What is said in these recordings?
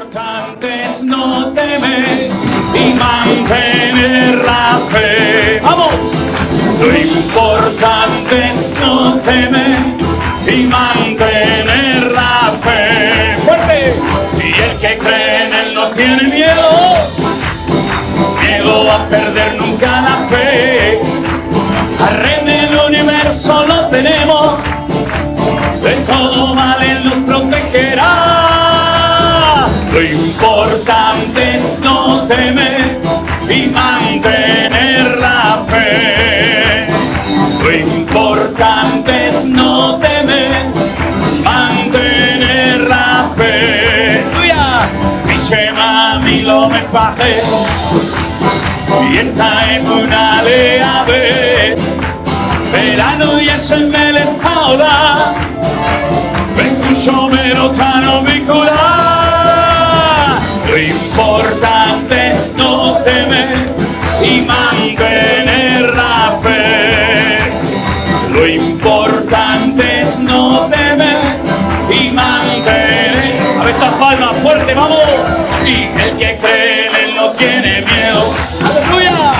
importante es no temer y mantener la fe. ¡Vamos! Lo importante es no temer y mantener la fe. ¡Fuerte! Y el que cree en él no tiene miedo a perder nunca la fe. Al Rey del universo lo tenemos, de todo mal él nos protegerá. Lo importante es no temer y mantener la fe. Lo importante es no temer, mantener la fe. Dice mami lo me faje y esta es una leave. Verano y ese me le pauda, me lo cano mi cura. Lo importante es no temer y mantener la fe. Lo importante es no temer y mantener. A ver esas palmas fuerte, vamos. Y el que cree en él no tiene miedo. ¡Aleluya!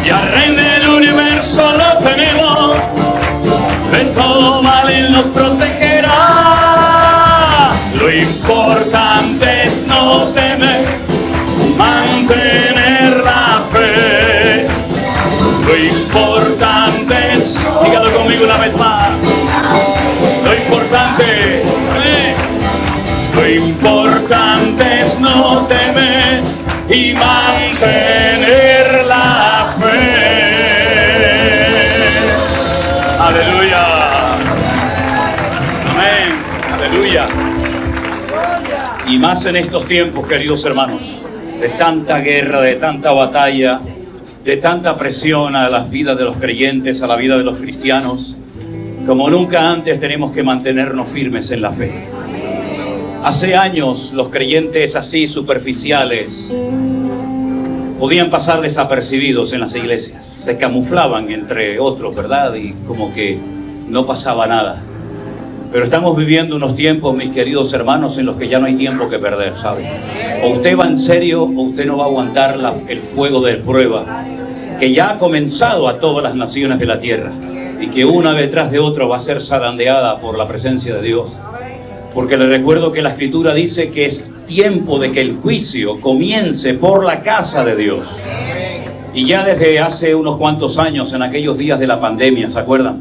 Y al Rey del universo lo tenemos, de todo mal él nos protegerá. Lo importante es no temer, mantener la fe. Lo importante es, dígalo conmigo una vez más. Lo importante es no temer y mantener la fe. Aleluya. Amén. Aleluya. Y más en estos tiempos, queridos hermanos, de tanta guerra, de tanta batalla, de tanta presión a las vidas de los creyentes, a la vida de los cristianos. Como nunca antes tenemos que mantenernos firmes en la fe. Hace años los creyentes así superficiales podían pasar desapercibidos en las iglesias. Se camuflaban entre otros, ¿verdad? Y como que no pasaba nada. Pero estamos viviendo unos tiempos, mis queridos hermanos, en los que ya no hay tiempo que perder, ¿saben? O usted va en serio o usted no va a aguantar el fuego de prueba que ya ha comenzado a todas las naciones de la tierra y que una detrás de otra va a ser zarandeada por la presencia de Dios. Porque le recuerdo que la Escritura dice que es tiempo de que el juicio comience por la casa de Dios. Y ya desde hace unos cuantos años, en aquellos días de la pandemia, ¿se acuerdan?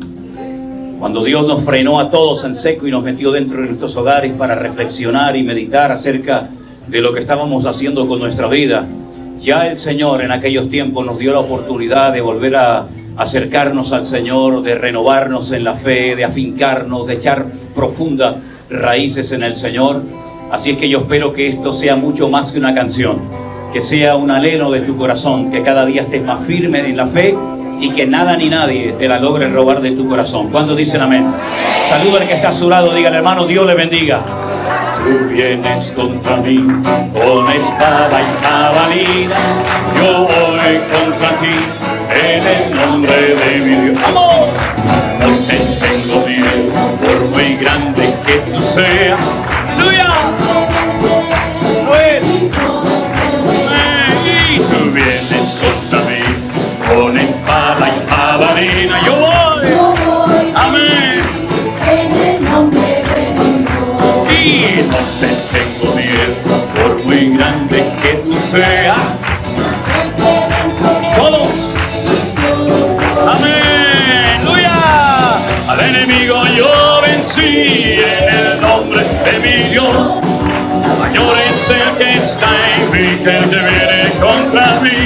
Cuando Dios nos frenó a todos en seco y nos metió dentro de nuestros hogares para reflexionar y meditar acerca de lo que estábamos haciendo con nuestra vida. Ya el Señor en aquellos tiempos nos dio la oportunidad de volver a acercarnos al Señor, de renovarnos en la fe, de afincarnos, de echar profundas raíces en el Señor. Así es que yo espero que esto sea mucho más que una canción, que sea un anhelo de tu corazón, que cada día estés más firme en la fe y que nada ni nadie te la logre robar de tu corazón. ¿Cuántos dicen amén? Saluda al que está a su lado, dígale hermano, Dios le bendiga. Tú vienes contra mí con espada y jabalina, yo voy contra ti en el nombre de mi Dios. ¡Vamos! No te tengo miedo, por muy grande que tú seas. ¡Aleluya! Pues, y tú vienes contra mí con espada y jabalina, yo voy. Amén. En el nombre de Dios. Y no te tengo miedo, por muy grande que tú seas. Todos. Amén. ¡Aleluya! Al enemigo yo vencí en el nombre de mi Dios. Mayor es el que está en mí que el que viene contra mí.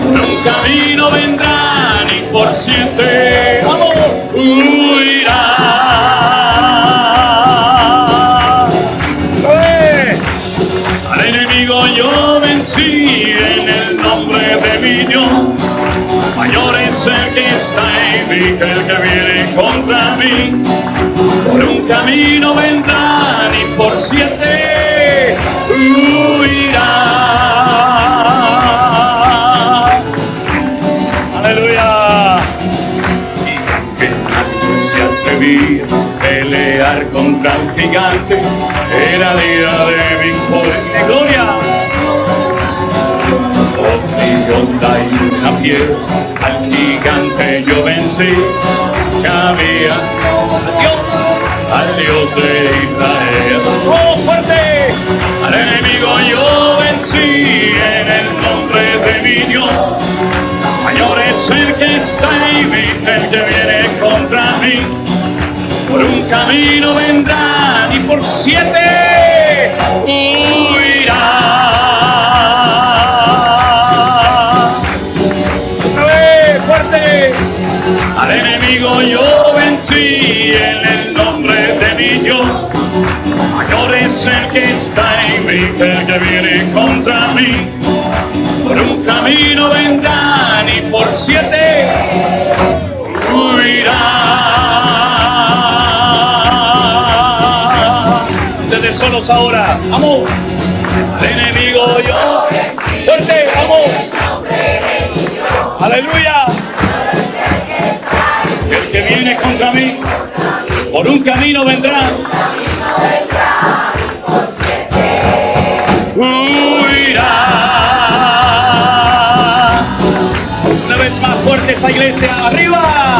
Por un camino vendrá ni por 7, vamos, huirá. Al enemigo yo vencí en el nombre de mi Dios. Mayor es el que está en mí que el que viene contra mí. Por un camino vendrá ni por 7 huirá. Aleluya. Y aunque nadie se atrevía a pelear luchar contra el gigante, era día de mi poder y gloria. Onda y una piel, al gigante yo vencí, había al Dios de Israel. ¡Oh, fuerte! Al enemigo yo vencí en el nombre de mi Dios. Mayor es el que está en mí, el que viene contra mí. Por un camino vendrán y por 7 huirán. Al enemigo yo vencí en el nombre de mi Dios. Mayor es el que está en mí que el que viene contra mí. Por un camino vendrán y por 7 huirán. Desde solos ahora, vamos. Al enemigo yo fuerte, vamos. Aleluya. El que viene contra mí, por un camino vendrá. Huirá. Una vez más fuerte esa iglesia, arriba.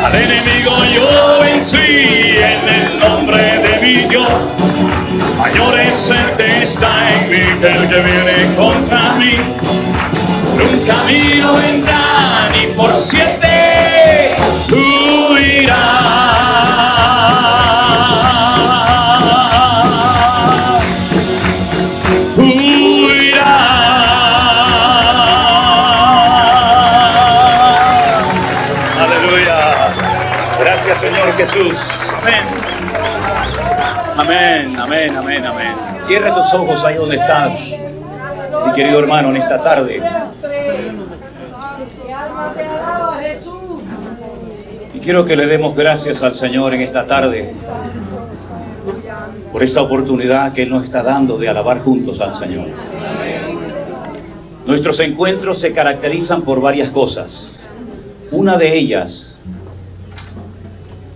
Al enemigo yo vencí en el nombre de mi Dios. Mayor es el que está en mí que el que viene contra mí. Por un camino vendrán y por 7 huirán. Huirán. Aleluya. Gracias, Señor Jesús. Amén. Amén, amén, amén, amén. Cierra tus ojos ahí donde estás, mi querido hermano, en esta tarde. Y quiero que le demos gracias al Señor en esta tarde por esta oportunidad que Él nos está dando de alabar juntos al Señor. Nuestros encuentros se caracterizan por varias cosas. Una de ellas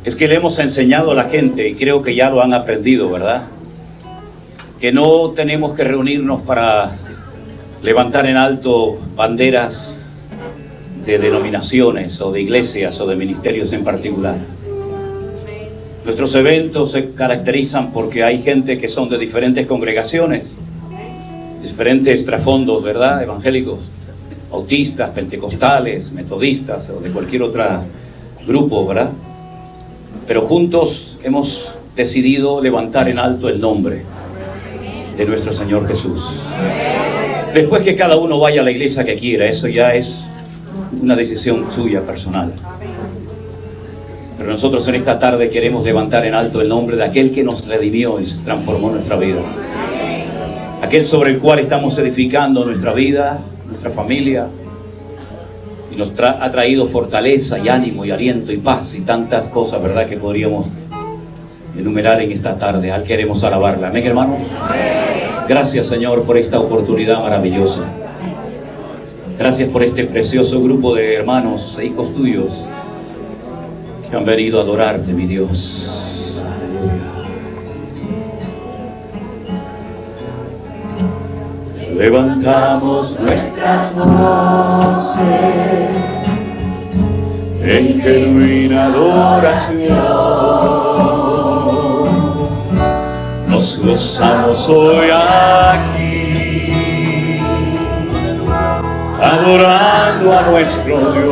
es que le hemos enseñado a la gente, y creo que ya lo han aprendido, ¿verdad?, que no tenemos que reunirnos para levantar en alto banderas de denominaciones o de iglesias o de ministerios en particular. Nuestros eventos se caracterizan porque hay gente que son de diferentes congregaciones, diferentes trasfondos, ¿verdad?, evangélicos, bautistas, pentecostales, metodistas o de cualquier otro grupo, ¿verdad? Pero juntos hemos decidido levantar en alto el nombre de nuestro Señor Jesús. Después que cada uno vaya a la iglesia que quiera, eso ya es una decisión suya personal. Pero nosotros en esta tarde queremos levantar en alto el nombre de aquel que nos redimió y transformó nuestra vida. Aquel sobre el cual estamos edificando nuestra vida, nuestra familia, y nos ha traído fortaleza y ánimo y aliento y paz y tantas cosas, ¿verdad?, que podríamos enumerar en esta tarde. Al queremos alabarla. Amén, hermano. Gracias, Señor, por esta oportunidad maravillosa. Gracias por este precioso grupo de hermanos e hijos tuyos que han venido a adorarte, mi Dios. Aleluya. Levantamos nuestras voces en genuina adoración. Nos gozamos hoy aquí, adorando a nuestro Dios.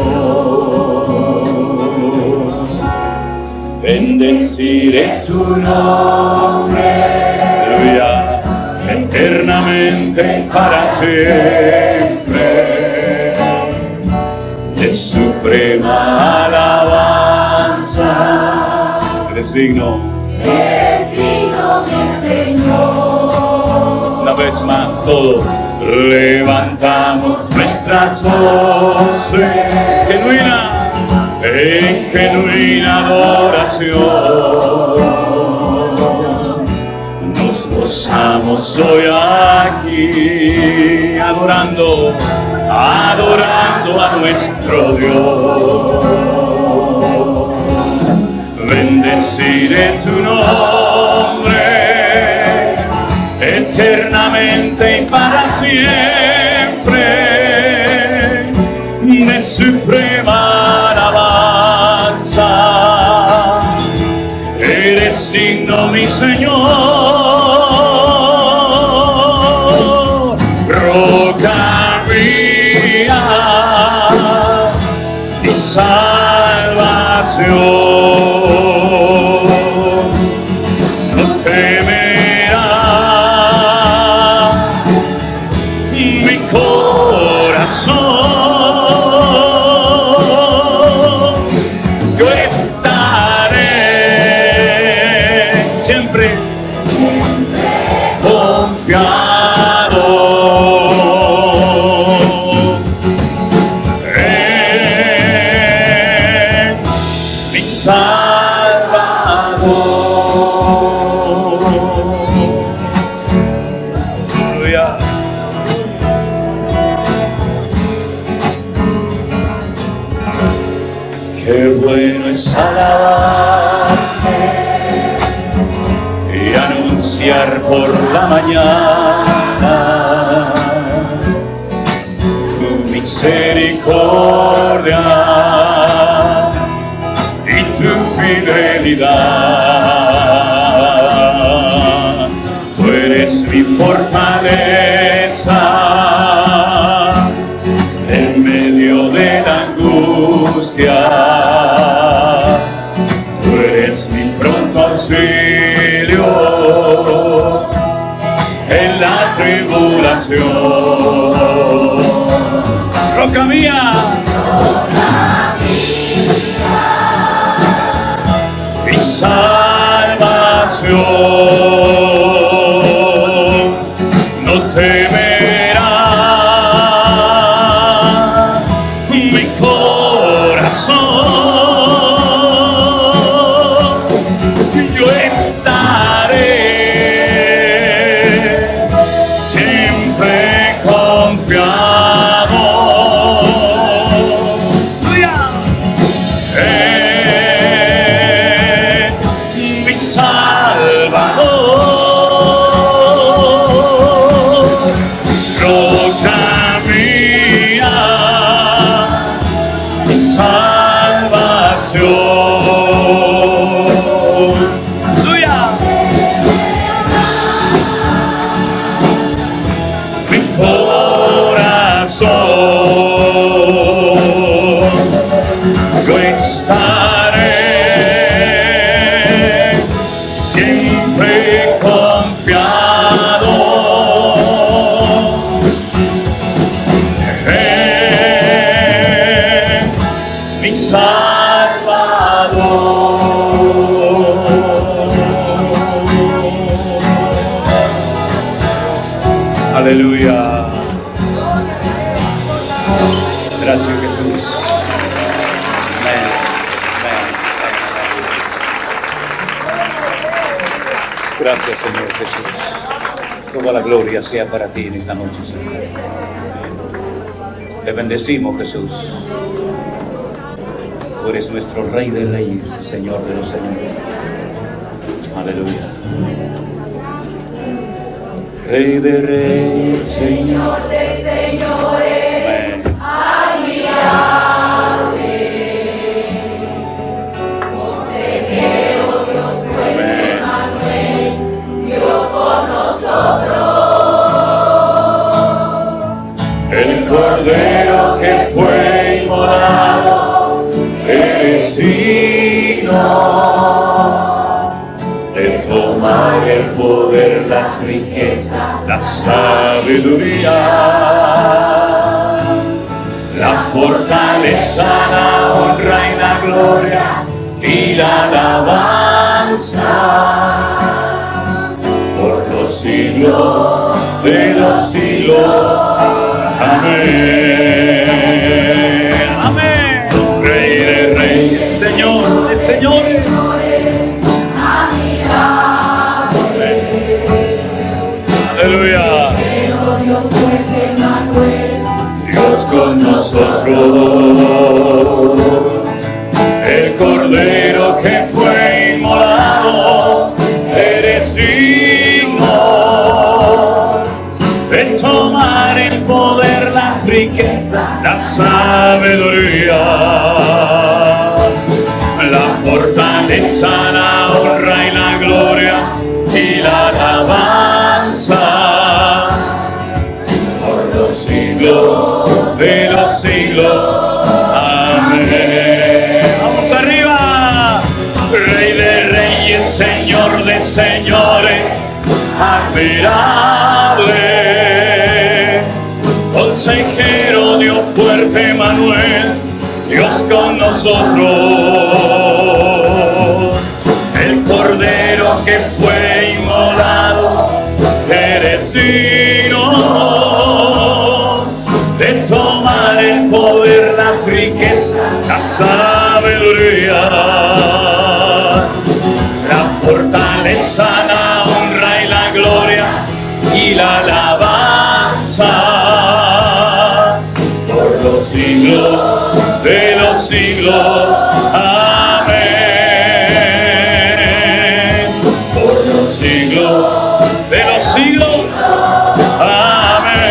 Bendeciré tu nombre, aleluya, eternamente para siempre. De suprema alabanza, eres digno, mi Señor. Una vez más todos levantamos nuestras voces en genuina adoración. Nos gozamos hoy aquí, adorando a nuestro Dios. bendeciré tu nombre eternamente y para siempre, de suprema alabanza. Eres digno, mi Señor, roca mía y salvación. No temerá mi corazón, yo estaré siempre confiado en mi Salvador. Aleluya. Qué bueno es alabarte y anunciar por la mañana tu misericordia y tu fidelidad. Tú eres mi fortaleza en medio de la angustia. Tú eres mi pronto auxilio en la tribulación. Roca mía, mi salvación, no temerá mi corazón, yo estaré siempre confiado en mi Salvador, roca mía, mi salvación. ¡Aleluya! Mi corazón, yo estaré siempre confiado en mi Salvador. Aleluya. Gracias, Jesús. Amén. Amén. Gracias, Señor Jesús. Toda la gloria sea para ti en esta noche, Señor. Te bendecimos, Jesús. Tú eres nuestro Rey de Reyes, Señor de los Señores. Aleluya. Rey de Reyes, Señor de Señores. Admirable. Consejero, Dios fuerte, Emmanuel, Dios con nosotros. El Cordero que fue inmolado, eres digno de tomar el poder, las riquezas, la sabiduría, la fortaleza, la honra y la gloria y la alabanza por los siglos de los siglos. Amén. Amén. Rey de reyes, Señor de señores. Aleluya. Dios fuerte, Emmanuel, Dios con nosotros. El Cordero que fue sabiduría, la fortaleza, la honra y la gloria y la alabanza por los siglos de los siglos. Amén. Vamos arriba. Rey de reyes, Señor de señores, admirable, consejero, Dios fuerte, Manuel, Dios con nosotros, el cordero que fue inmolado, eres digno de tomar el poder, las riquezas, la sabiduría, la fortaleza, la honra y la gloria y la alabanza por los siglos de los siglos. Amén. Por los siglos de los siglos. Amén.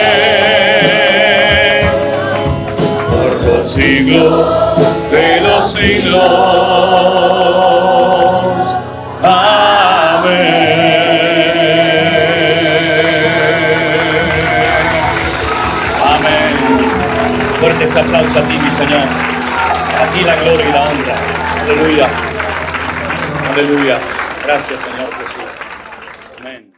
Por los siglos de los siglos. Fuertes aplausos a ti, mi Señor. A ti la gloria y la honra. Aleluya. Aleluya. Gracias, Señor Jesús. Amén.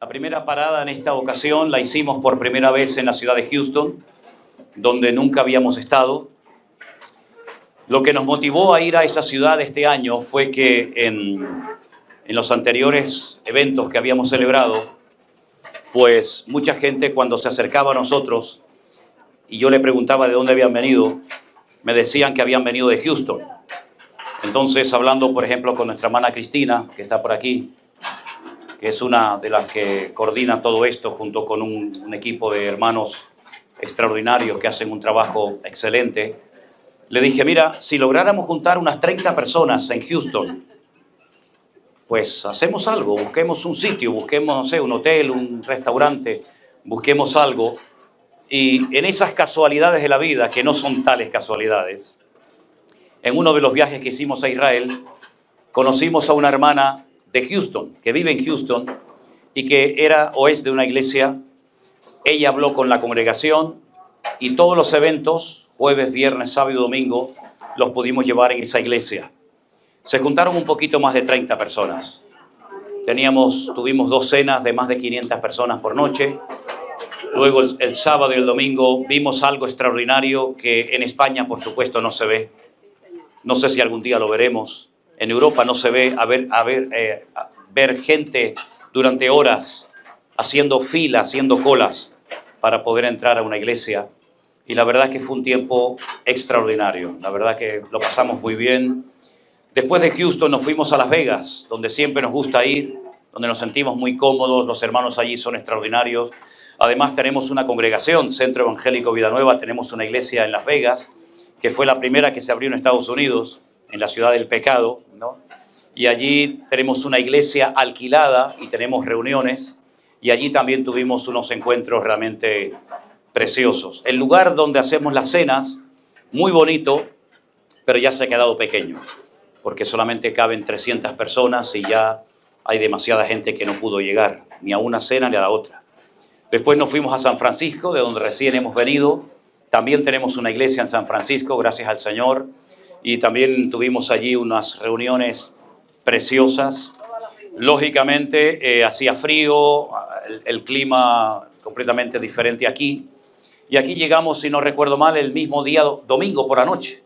La primera parada en esta ocasión la hicimos por primera vez en la ciudad de Houston, donde nunca habíamos estado. Lo que nos motivó a ir a esa ciudad este año fue que en los anteriores eventos que habíamos celebrado, pues mucha gente cuando se acercaba a nosotros y yo le preguntaba de dónde habían venido, me decían que habían venido de Houston. Entonces, hablando, por ejemplo, con nuestra hermana Cristina, que está por aquí, que es una de las que coordina todo esto junto con un equipo de hermanos extraordinarios que hacen un trabajo excelente, le dije, mira, si lográramos juntar unas 30 personas en Houston, pues hacemos algo, busquemos un sitio, busquemos, no sé, un hotel, un restaurante, busquemos algo. Y en esas casualidades de la vida, que no son tales casualidades, en uno de los viajes que hicimos a Israel, conocimos a una hermana de Houston, que vive en Houston, y que era o es de una iglesia. Ella habló con la congregación, y todos los eventos, jueves, viernes, sábado y domingo, los pudimos llevar en esa iglesia. Se juntaron un poquito más de 30 personas. Tuvimos 2 cenas de más de 500 personas por noche. Luego el sábado y el domingo vimos algo extraordinario que en España, por supuesto, no se ve. No sé si algún día lo veremos. En Europa no se ve ver gente durante horas haciendo fila, haciendo colas para poder entrar a una iglesia. Y la verdad que fue un tiempo extraordinario. La verdad que lo pasamos muy bien. Después de Houston nos fuimos a Las Vegas, donde siempre nos gusta ir, donde nos sentimos muy cómodos. Los hermanos allí son extraordinarios. Además tenemos una congregación, Centro Evangélico Vida Nueva, tenemos una iglesia en Las Vegas, que fue la primera que se abrió en Estados Unidos, en la ciudad del pecado, ¿no? Y allí tenemos una iglesia alquilada y tenemos reuniones, y allí también tuvimos unos encuentros realmente preciosos. El lugar donde hacemos las cenas, muy bonito, pero ya se ha quedado pequeño, porque solamente caben 300 personas y ya hay demasiada gente que no pudo llegar, ni a una cena ni a la otra. Después nos fuimos a San Francisco, de donde recién hemos venido. También tenemos una iglesia en San Francisco, gracias al Señor. Y también tuvimos allí unas reuniones preciosas. Lógicamente, hacía frío, el clima completamente diferente aquí. Y aquí llegamos, si no recuerdo mal, el mismo día, domingo por la noche.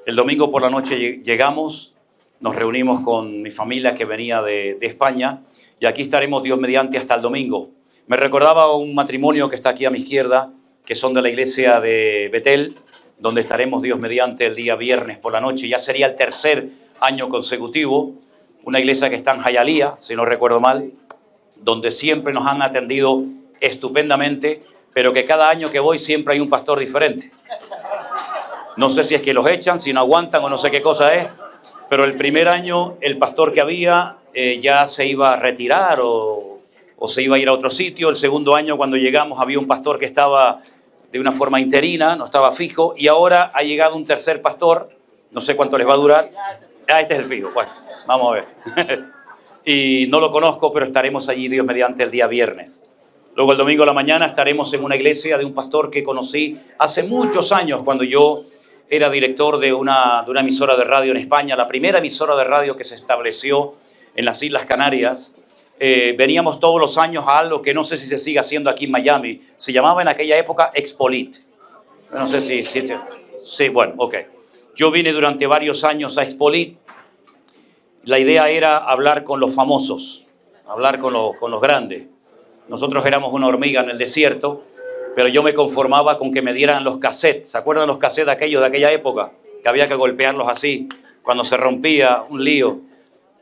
El domingo por la noche llegamos, nos reunimos con mi familia que venía de España. Y aquí estaremos, Dios mediante, hasta el domingo. Me recordaba un matrimonio que está aquí a mi izquierda, que son de la iglesia de Betel, donde estaremos Dios mediante el día viernes por la noche. Ya sería el 3er año consecutivo. Una iglesia que está en Hialeah, si no recuerdo mal, donde siempre nos han atendido estupendamente, pero que cada año que voy siempre hay un pastor diferente. No sé si es que los echan, si no aguantan o no sé qué cosa es, pero el primer año el pastor que había ya se iba a retirar o se iba a ir a otro sitio. El segundo año, cuando llegamos, había un pastor que estaba de una forma interina, no estaba fijo, y ahora ha llegado un tercer pastor, no sé cuánto les va a durar. Ah, este es el fijo, bueno, vamos a ver. Y no lo conozco, pero estaremos allí, Dios mediante, el día viernes. Luego el domingo a la mañana estaremos en una iglesia de un pastor que conocí hace muchos años, cuando yo era director de una emisora de radio en España, la primera emisora de radio que se estableció en las Islas Canarias. Veníamos todos los años a algo que no sé si se sigue haciendo aquí en Miami. Se llamaba en aquella época Expolit. No sé si sí, bueno, ok. Yo vine durante varios años a Expolit. La idea era hablar con los famosos, hablar con los grandes. Nosotros éramos una hormiga en el desierto, pero yo me conformaba con que me dieran los cassettes. ¿Se acuerdan los cassettes aquellos de aquella época? Que había que golpearlos así, cuando se rompía un lío.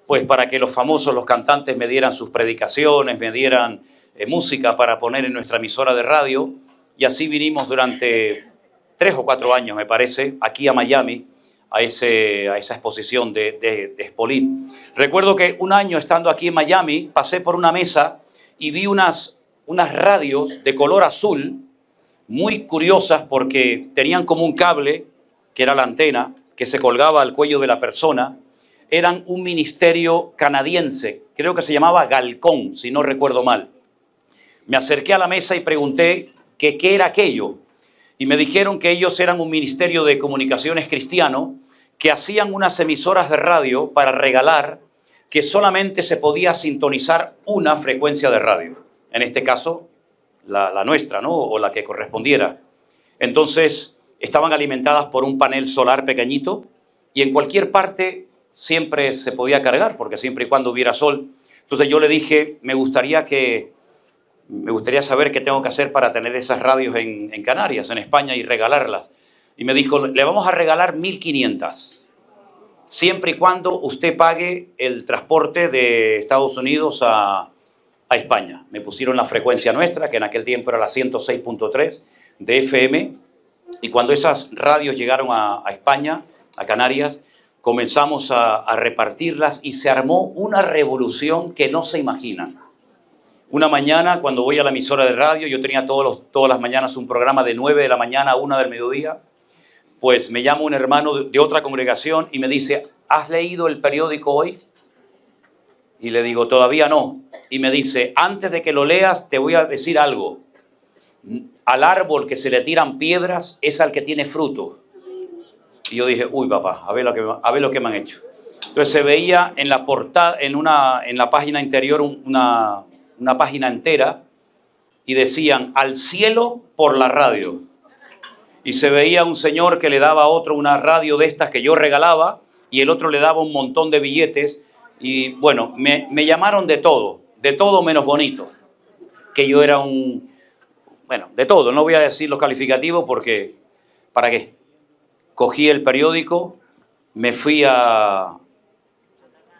Pues para que los famosos, los cantantes, me dieran sus predicaciones, me dieran música para poner en nuestra emisora de radio. Y así vinimos durante 3 o 4 años, me parece, aquí a Miami, a esa exposición de Expolit. Recuerdo que un año estando aquí en Miami, pasé por una mesa y vi unas radios de color azul, muy curiosas porque tenían como un cable, que era la antena, que se colgaba al cuello de la persona. Eran un ministerio canadiense, creo que se llamaba Galcón, si no recuerdo mal. Me acerqué a la mesa y pregunté qué era aquello. Y me dijeron que ellos eran un ministerio de comunicaciones cristiano, que hacían unas emisoras de radio para regalar, que solamente se podía sintonizar una frecuencia de radio. En este caso, la nuestra, ¿no? O la que correspondiera. Entonces, estaban alimentadas por un panel solar pequeñito y en cualquier parte siempre se podía cargar, porque siempre y cuando hubiera sol. Entonces yo le dije, me gustaría saber qué tengo que hacer para tener esas radios en Canarias, en España, y regalarlas. Y me dijo, le vamos a regalar 1.500, siempre y cuando usted pague el transporte de Estados Unidos a España. Me pusieron la frecuencia nuestra, que en aquel tiempo era la 106.3 de FM, y cuando esas radios llegaron a España, a Canarias, comenzamos a repartirlas y se armó una revolución que no se imaginan. Una mañana, cuando voy a la emisora de radio, yo tenía todas las mañanas un programa de 9 de la mañana a 1 del mediodía, pues me llama un hermano de otra congregación y me dice, ¿has leído el periódico hoy? Y le digo, todavía no. Y me dice, antes de que lo leas, te voy a decir algo. Al árbol que se le tiran piedras es al que tiene fruto. Y yo dije, uy, papá, a ver lo que me han hecho. Entonces se veía en la portada, en la página interior, una página entera, y decían, al cielo por la radio. Y se veía un señor que le daba a otro una radio de estas que yo regalaba, y el otro le daba un montón de billetes. Y bueno, me llamaron de todo menos bonito. Que yo era bueno, de todo, no voy a decir los calificativos porque, ¿para qué? Cogí el periódico, me fui a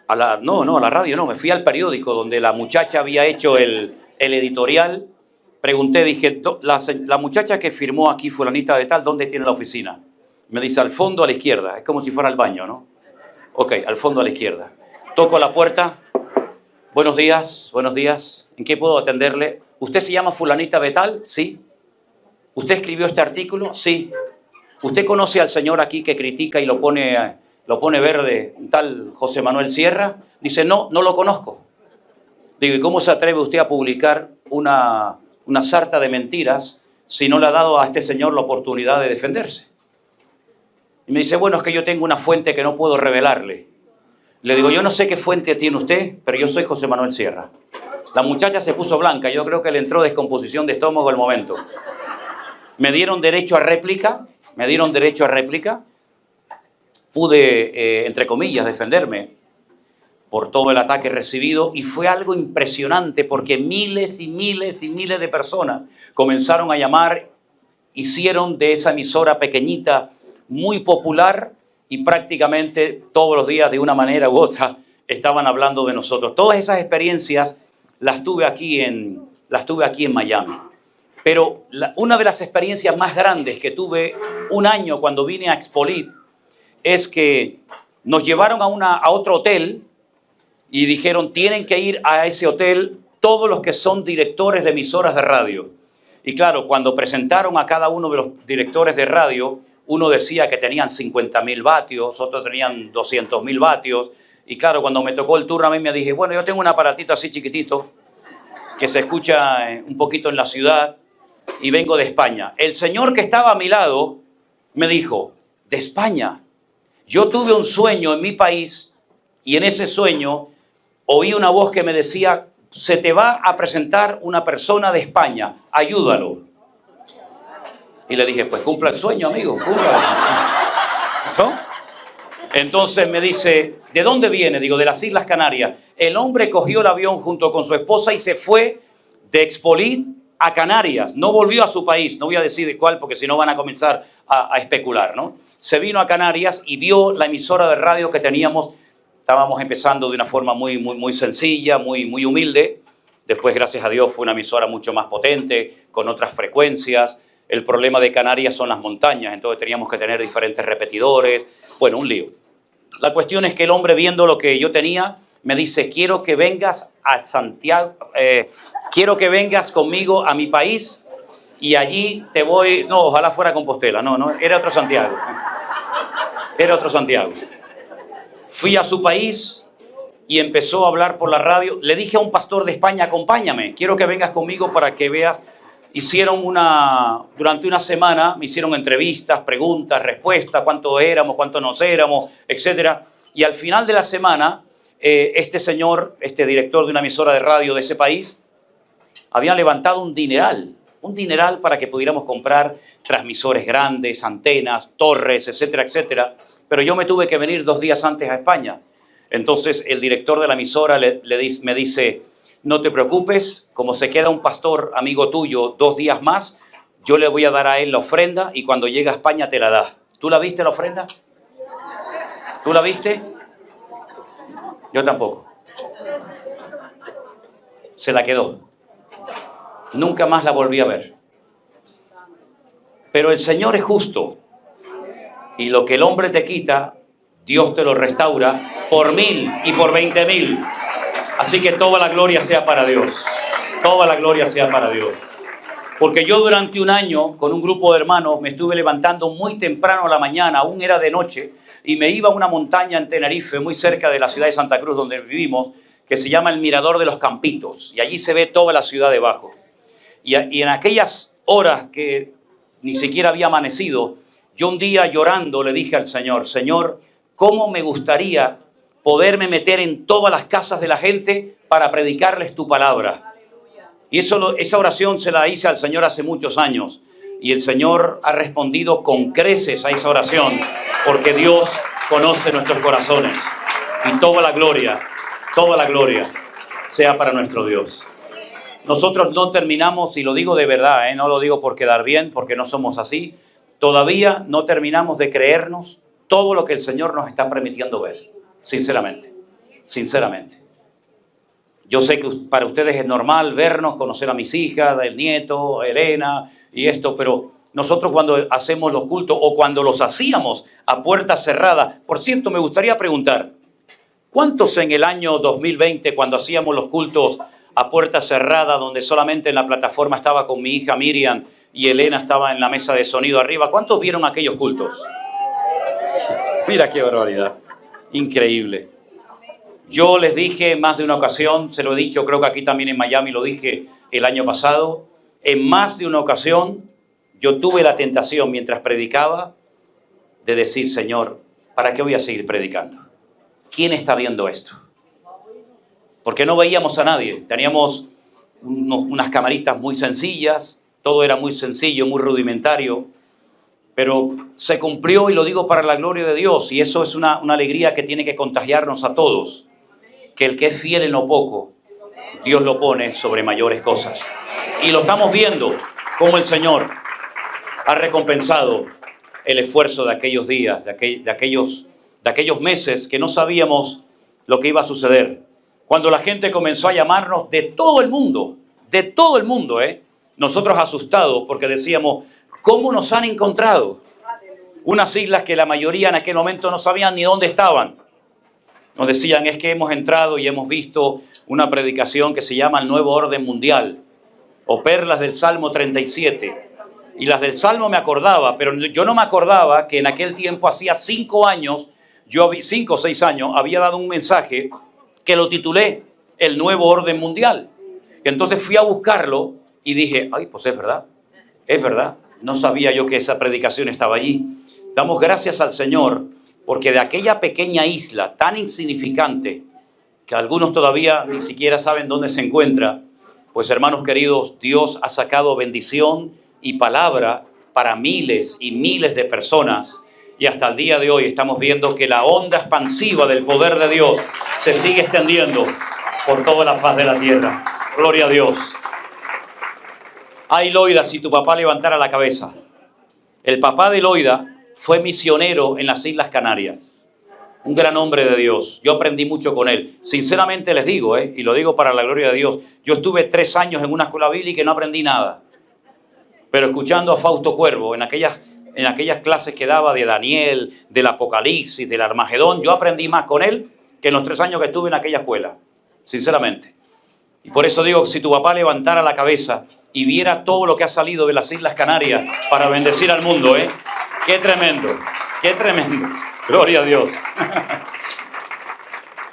la radio no, me fui al periódico donde la muchacha había hecho el editorial. Pregunté, dije, la muchacha que firmó aquí, fulanita de tal, ¿dónde tiene la oficina? Me dice, al fondo a la izquierda, es como si fuera al baño, ¿no? Ok, al fondo a la izquierda. Toco la puerta, buenos días, ¿en qué puedo atenderle? ¿Usted se llama fulanita de tal? Sí. ¿Usted escribió este artículo? Sí. ¿Usted conoce al señor aquí que critica y lo pone verde, un tal José Manuel Sierra? Dice, no lo conozco. Digo, ¿y cómo se atreve usted a publicar una sarta de mentiras si no le ha dado a este señor la oportunidad de defenderse? Y me dice, bueno, es que yo tengo una fuente que no puedo revelarle. Le digo, yo no sé qué fuente tiene usted, pero yo soy José Manuel Sierra. La muchacha se puso blanca, yo creo que le entró descomposición de estómago al momento. Me dieron derecho a réplica. Pude, entre comillas, defenderme por todo el ataque recibido y fue algo impresionante porque miles y miles y miles de personas comenzaron a llamar, hicieron de esa emisora pequeñita muy popular y prácticamente todos los días de una manera u otra estaban hablando de nosotros. Todas esas experiencias las tuve aquí en Miami. Pero una de las experiencias más grandes que tuve un año cuando vine a Expolit es que nos llevaron a otro hotel y dijeron, tienen que ir a ese hotel todos los que son directores de emisoras de radio. Y claro, cuando presentaron a cada uno de los directores de radio, uno decía que tenían 50.000 vatios, otros tenían 200.000 vatios. Y claro, cuando me tocó el turno a mí me dije, bueno, yo tengo un aparatito así chiquitito que se escucha un poquito en la ciudad y vengo de España. El señor que estaba a mi lado me dijo, ¿de España? Yo tuve un sueño en mi país y en ese sueño oí una voz que me decía, se te va a presentar una persona de España, ayúdalo. Y le dije, pues cumpla el sueño, amigo, cumpla. ¿No? Entonces me dice, ¿de dónde viene? Digo, de las Islas Canarias. El hombre cogió el avión junto con su esposa y se fue de Expolí a Canarias. No volvió a su país, no voy a decir de cuál porque si no van a comenzar a especular, ¿no? Se vino a Canarias y vio la emisora de radio que teníamos. Estábamos empezando de una forma muy sencilla, muy humilde. Después, gracias a Dios, fue una emisora mucho más potente, con otras frecuencias. El problema de Canarias son las montañas, entonces teníamos que tener diferentes repetidores. Bueno, un lío. La cuestión es que el hombre, viendo lo que yo tenía, me dice, quiero que vengas a Santiago, quiero que vengas conmigo a mi país y allí te voy... No, ojalá fuera Compostela, no, era otro Santiago. Era otro Santiago. Fui a su país y empezó a hablar por la radio. Le dije a un pastor de España, acompáñame, quiero que vengas conmigo para que veas. Durante una semana me hicieron entrevistas, preguntas, respuestas, cuánto éramos, cuánto nos éramos, etc. Y al final de la semana, este señor, este director de una emisora de radio de ese país, había levantado un dineral para que pudiéramos comprar transmisores grandes, antenas, torres, etcétera, etcétera. Pero yo me tuve que venir 2 días antes a España. Entonces el director de la emisora me dice, no te preocupes, como se queda un pastor amigo tuyo 2 días más, yo le voy a dar a él la ofrenda y cuando llegue a España te la da. ¿Tú la viste la ofrenda? ¿Tú la viste? Yo tampoco. Se la quedó. Nunca más la volví a ver. Pero el Señor es justo. Y lo que el hombre te quita, Dios te lo restaura por 1000 y por 20.000. Así que toda la gloria sea para Dios. Toda la gloria sea para Dios. Porque yo durante un año, con un grupo de hermanos, me estuve levantando muy temprano a la mañana, aún era de noche, y me iba a una montaña en Tenerife, muy cerca de la ciudad de Santa Cruz, donde vivimos, que se llama el Mirador de los Campitos. Y allí se ve toda la ciudad debajo. Y en aquellas horas que ni siquiera había amanecido, yo un día llorando le dije al Señor, Señor, ¿cómo me gustaría poderme meter en todas las casas de la gente para predicarles tu palabra? Y esa oración se la hice al Señor hace muchos años. Y el Señor ha respondido con creces a esa oración, porque Dios conoce nuestros corazones. Y toda la gloria sea para nuestro Dios. Nosotros no terminamos, y lo digo de verdad, no lo digo por quedar bien, porque no somos así. Todavía no terminamos de creernos todo lo que el Señor nos está permitiendo ver. Sinceramente. Yo sé que para ustedes es normal vernos, conocer a mis hijas, el nieto, Elena y esto, pero nosotros cuando hacemos los cultos o cuando los hacíamos a puertas cerradas, por cierto, me gustaría preguntar, ¿cuántos en el año 2020 cuando hacíamos los cultos a puerta cerrada, donde solamente en la plataforma estaba con mi hija Miriam y Elena estaba en la mesa de sonido arriba, cuántos vieron aquellos cultos? Mira qué barbaridad. Increíble. Yo les dije más de una ocasión, se lo he dicho, creo que aquí también en Miami lo dije el año pasado, en más de una ocasión yo tuve la tentación mientras predicaba de decir, Señor, ¿para qué voy a seguir predicando? ¿Quién está viendo esto? Porque no veíamos a nadie, teníamos unas camaritas muy sencillas, todo era muy sencillo, muy rudimentario, pero se cumplió y lo digo para la gloria de Dios y eso es una alegría que tiene que contagiarnos a todos, que el que es fiel en lo poco, Dios lo pone sobre mayores cosas. Y lo estamos viendo cómo el Señor ha recompensado el esfuerzo de aquellos días, de aquellos meses que no sabíamos lo que iba a suceder. Cuando la gente comenzó a llamarnos de todo el mundo, nosotros asustados porque decíamos, ¿cómo nos han encontrado? Unas islas que la mayoría en aquel momento no sabían ni dónde estaban. Nos decían, es que hemos entrado y hemos visto una predicación que se llama el Nuevo Orden Mundial. o perlas del Salmo 37. Y las del Salmo me acordaba, pero yo no me acordaba que en aquel tiempo, hacía 5 años, 5 o 6 años, había dado un mensaje que lo titulé El Nuevo Orden Mundial. Y entonces fui a buscarlo y dije, ay, pues es verdad. No sabía yo que esa predicación estaba allí. Damos gracias al Señor porque de aquella pequeña isla tan insignificante, que algunos todavía ni siquiera saben dónde se encuentra, pues hermanos queridos, Dios ha sacado bendición y palabra para miles y miles de personas. Y hasta el día de hoy estamos viendo que la onda expansiva del poder de Dios se sigue extendiendo por toda la faz de la tierra. Gloria a Dios. Ay, Loida, si tu papá levantara la cabeza. El papá de Loida fue misionero en las Islas Canarias. Un gran hombre de Dios. Yo aprendí mucho con él. Sinceramente les digo, y lo digo para la gloria de Dios, yo estuve 3 años en una escuela bíblica y no aprendí nada. Pero escuchando a Fausto Cuervo en aquellas clases que daba de Daniel, del Apocalipsis, del Armagedón, yo aprendí más con él que en los 3 años que estuve en aquella escuela. Sinceramente. Y por eso digo, si tu papá levantara la cabeza y viera todo lo que ha salido de las Islas Canarias para bendecir al mundo, ¡Qué tremendo! ¡Qué tremendo! ¡Gloria a Dios!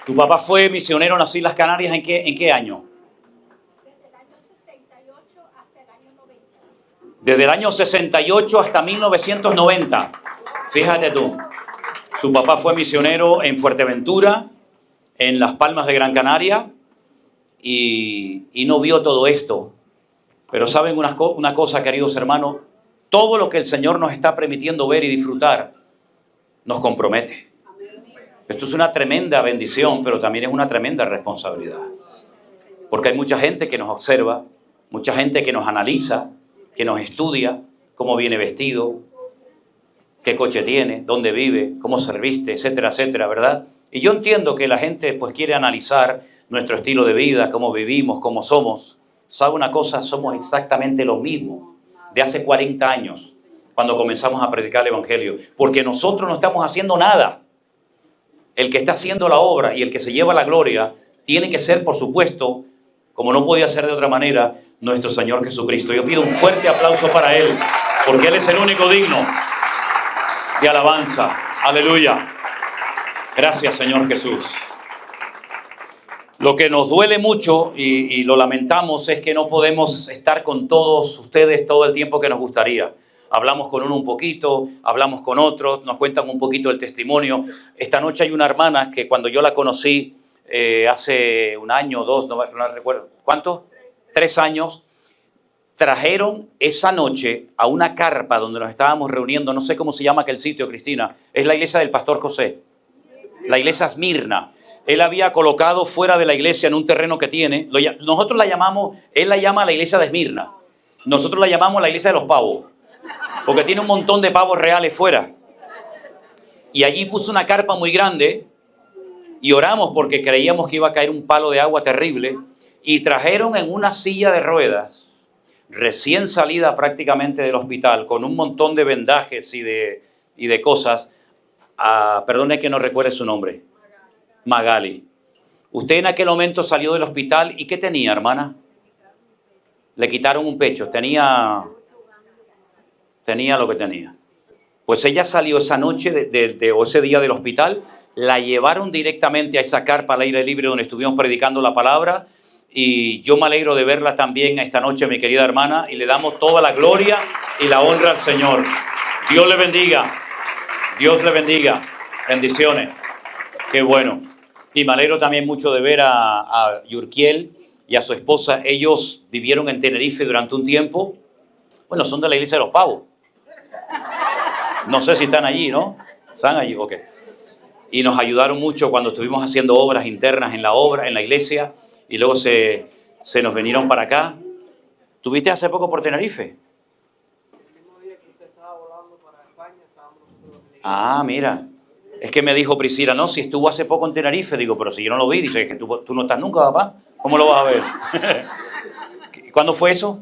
¿Tu papá fue misionero en las Islas Canarias en qué año? Desde el año 68 hasta el año 90. Desde el año 68 hasta 1990. Fíjate tú. Su papá fue misionero en Fuerteventura, en Las Palmas de Gran Canaria, y no vio todo esto. Pero saben una cosa, queridos hermanos, todo lo que el Señor nos está permitiendo ver y disfrutar nos compromete. Esto es una tremenda bendición, pero también es una tremenda responsabilidad. Porque hay mucha gente que nos observa, mucha gente que nos analiza, que nos estudia, cómo viene vestido, qué coche tiene, dónde vive, cómo se viste, etcétera, etcétera, ¿verdad? Y yo entiendo que la gente pues quiere analizar nuestro estilo de vida, cómo vivimos, cómo somos. ¿Sabe una cosa? Somos exactamente lo mismo de hace 40 años, cuando comenzamos a predicar el Evangelio. Porque nosotros no estamos haciendo nada. El que está haciendo la obra y el que se lleva la gloria tiene que ser, por supuesto, como no podía ser de otra manera, nuestro Señor Jesucristo. Yo pido un fuerte aplauso para Él, porque Él es el único digno de alabanza. Aleluya. Gracias, Señor Jesús. Lo que nos duele mucho y lo lamentamos es que no podemos estar con todos ustedes todo el tiempo que nos gustaría. Hablamos con uno un poquito, hablamos con otros, nos cuentan un poquito el testimonio. Esta noche hay una hermana que cuando yo la conocí hace 1 año o 2, no recuerdo, ¿cuánto? 3 años, trajeron esa noche a una carpa donde nos estábamos reuniendo, no sé cómo se llama aquel sitio, Cristina, es la iglesia del Pastor José, la iglesia Esmirna. Él había colocado fuera de la iglesia en un terreno que tiene, nosotros la llamamos, él la llama la iglesia de Esmirna, nosotros la llamamos la iglesia de los pavos, porque tiene un montón de pavos reales fuera. Y allí puso una carpa muy grande y oramos porque creíamos que iba a caer un palo de agua terrible, y trajeron en una silla de ruedas, recién salida prácticamente del hospital, con un montón de vendajes y de cosas, perdone que no recuerde su nombre, Magali. Usted en aquel momento salió del hospital y ¿qué tenía, hermana? Le quitaron un pecho, tenía lo que tenía. Pues ella salió esa noche o ese día del hospital, la llevaron directamente a esa carpa al aire libre donde estuvimos predicando la palabra, y yo me alegro de verla también esta noche, mi querida hermana, y le damos toda la gloria y la honra al Señor. Dios le bendiga. Dios le bendiga. Bendiciones. Qué bueno. Y me alegro también mucho de ver a Yurkiel y a su esposa. Ellos vivieron en Tenerife durante un tiempo. Bueno, son de la iglesia de los pavos. No sé si están allí, ¿no? ¿Están allí? Ok. Y nos ayudaron mucho cuando estuvimos haciendo obras internas en la iglesia, y luego se nos vinieron para acá. ¿Tuviste hace poco por Tenerife? El mismo día que usted estaba volando para España, estábamos nosotros en la iglesia. Ah, mira. Es que me dijo Priscila, no, si estuvo hace poco en Tenerife. Digo, pero si yo no lo vi. Dice, que tú no estás nunca, papá. ¿Cómo lo vas a ver? ¿Cuándo fue eso?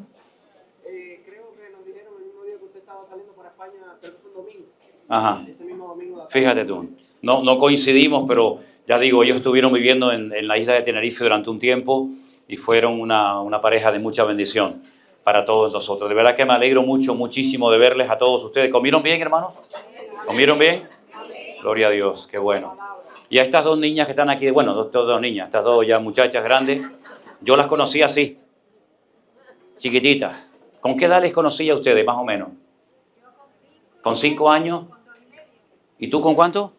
Creo que nos dijeron el mismo día que usted estaba saliendo para España, creo que fue un domingo. Ajá. Ese mismo domingo. Fíjate tú. No coincidimos, pero ya digo, ellos estuvieron viviendo en la isla de Tenerife durante un tiempo y fueron una pareja de mucha bendición. para todos nosotros. De verdad que me alegro mucho, muchísimo de verles a todos ustedes. ¿Comieron bien, hermanos? ¿Comieron bien? Gloria a Dios, qué bueno. Y a estas dos niñas que están aquí, bueno, dos niñas, estas dos ya muchachas grandes, yo las conocí así, chiquititas. ¿Con qué edad les conocí a ustedes, más o menos? ¿Con 5 años? ¿Y tú con cuánto?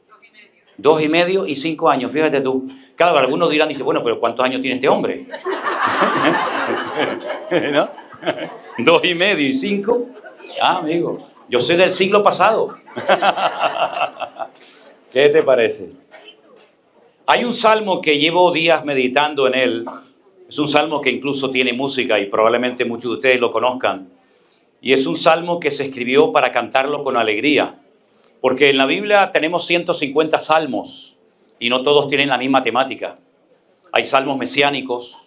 2 y medio y 5 años, fíjate tú. Claro, algunos dirán, dice, bueno, pero ¿cuántos años tiene este hombre? ¿No? 2 y medio y 5. Ah, amigo, yo soy del siglo pasado. ¿Qué te parece? Hay un salmo que llevo días meditando en él. Es un salmo que incluso tiene música y probablemente muchos de ustedes lo conozcan. Y es un salmo que se escribió para cantarlo con alegría. Porque en la Biblia tenemos 150 salmos y no todos tienen la misma temática. Hay salmos mesiánicos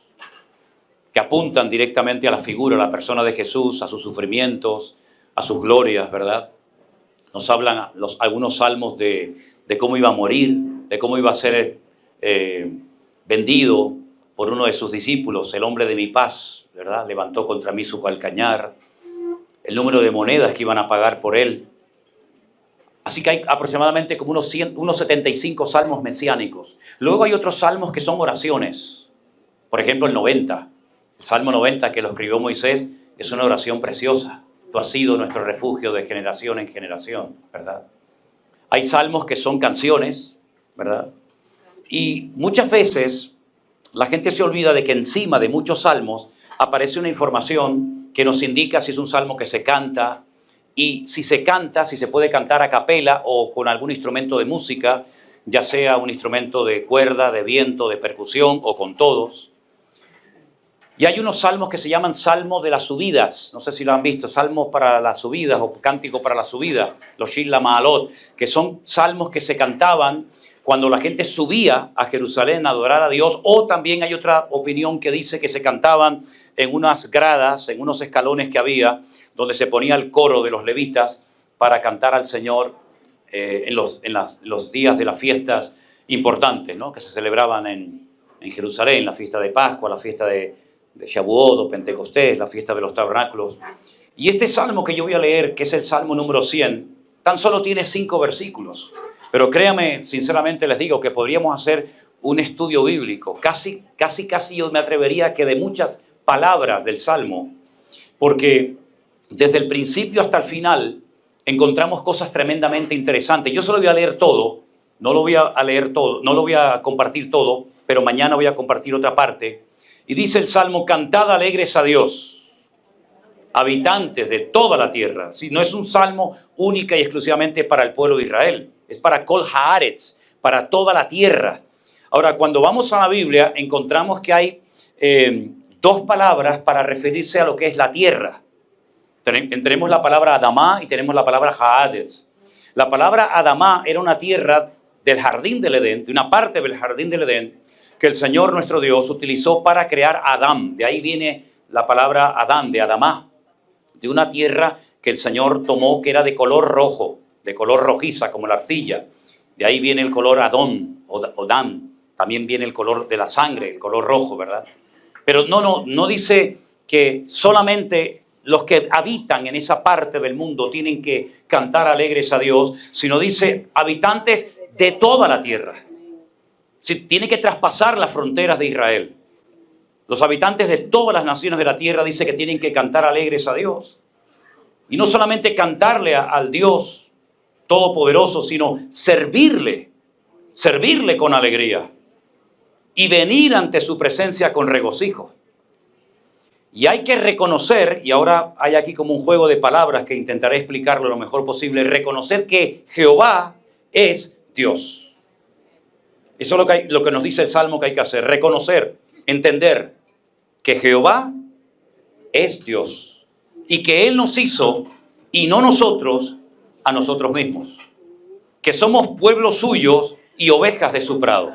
que apuntan directamente a la figura, a la persona de Jesús, a sus sufrimientos, a sus glorias, ¿verdad? Nos hablan algunos salmos de cómo iba a morir, de cómo iba a ser vendido por uno de sus discípulos, el hombre de mi paz, ¿verdad? Levantó contra mí su calcañar, el número de monedas que iban a pagar por él. Así que hay aproximadamente como unos 75 salmos mesiánicos. Luego hay otros salmos que son oraciones. Por ejemplo, el 90. El Salmo 90 que lo escribió Moisés es una oración preciosa. Tú has sido nuestro refugio de generación en generación, ¿verdad? Hay salmos que son canciones, ¿verdad? Y muchas veces la gente se olvida de que encima de muchos salmos aparece una información que nos indica si es un salmo que se canta, y si se canta, si se puede cantar a capela o con algún instrumento de música, ya sea un instrumento de cuerda, de viento, de percusión o con todos. Y hay unos salmos que se llaman salmos de las subidas, no sé si lo han visto, salmos para las subidas o cántico para la subida, los Shir la Ma'alot, que son salmos que se cantaban cuando la gente subía a Jerusalén a adorar a Dios, o también hay otra opinión que dice que se cantaban en unas gradas, en unos escalones que había, donde se ponía el coro de los levitas para cantar al Señor en los días de las fiestas importantes, ¿no? Que se celebraban en Jerusalén, la fiesta de Pascua, la fiesta de Shavuot o Pentecostés, la fiesta de los tabernáculos. Y este salmo que yo voy a leer, que es el salmo número 100, tan solo tiene 5 versículos. Pero créame, sinceramente les digo que podríamos hacer un estudio bíblico, casi yo me atrevería que de muchas palabras del Salmo, porque desde el principio hasta el final encontramos cosas tremendamente interesantes. Yo solo voy a leer todo, no lo voy a leer todo, no lo voy a compartir todo, pero mañana voy a compartir otra parte. Y dice el Salmo, cantad alegres a Dios, habitantes de toda la tierra. Si no es un salmo única y exclusivamente para el pueblo de Israel, es para Kol Haaretz, para toda la tierra. Ahora, cuando vamos a la Biblia, encontramos que hay 2 palabras para referirse a lo que es la tierra. Tenemos la palabra Adamá y tenemos la palabra Haaretz. La palabra Adamá era una tierra del jardín del Edén, de una parte del jardín del Edén, que el Señor nuestro Dios utilizó para crear a Adán. De ahí viene la palabra Adán, de Adamá, de una tierra que el Señor tomó que era de color rojo, de color rojiza, como la arcilla. De ahí viene el color Adón o Dan. También viene el color de la sangre, el color rojo, ¿verdad? Pero no dice que solamente los que habitan en esa parte del mundo tienen que cantar alegres a Dios, sino dice habitantes de toda la tierra. Tiene que traspasar las fronteras de Israel. Los habitantes de todas las naciones de la tierra dice que tienen que cantar alegres a Dios. Y no solamente cantarle al Dios Todopoderoso, sino servirle con alegría y venir ante su presencia con regocijo. Y hay que reconocer, y ahora hay aquí como un juego de palabras que intentaré explicarlo lo mejor posible, reconocer que Jehová es Dios. Eso es lo que nos dice el Salmo que hay que hacer, reconocer, entender que Jehová es Dios y que Él nos hizo y no nosotros a nosotros mismos, que somos pueblos suyos y ovejas de su prado.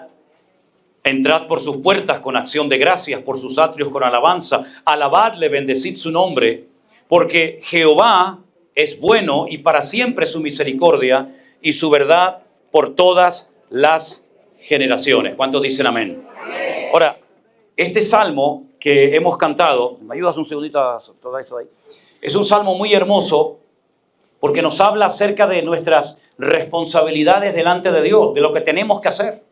Entrad por sus puertas con acción de gracias, por sus atrios con alabanza, alabadle, bendecid su nombre, porque Jehová es bueno y para siempre su misericordia y su verdad por todas las generaciones. ¿Cuántos dicen amén? Ahora, este salmo que hemos cantado, ¿me ayudas un segundito a todo eso ahí? Es un salmo muy hermoso porque nos habla acerca de nuestras responsabilidades delante de Dios, de lo que tenemos que hacer.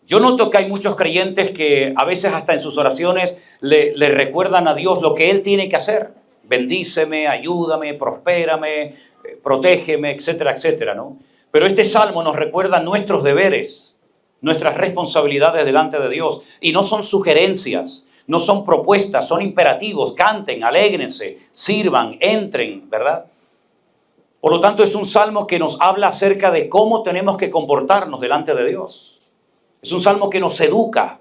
Yo noto que hay muchos creyentes que a veces hasta en sus oraciones le recuerdan a Dios lo que Él tiene que hacer. Bendíceme, ayúdame, prospérame, protégeme, etcétera, etcétera, ¿no? Pero este salmo nos recuerda nuestros deberes, nuestras responsabilidades delante de Dios. Y no son sugerencias, no son propuestas, son imperativos. Canten, alégrense, sirvan, entren, ¿verdad? Por lo tanto, es un salmo que nos habla acerca de cómo tenemos que comportarnos delante de Dios. Es un salmo que nos educa.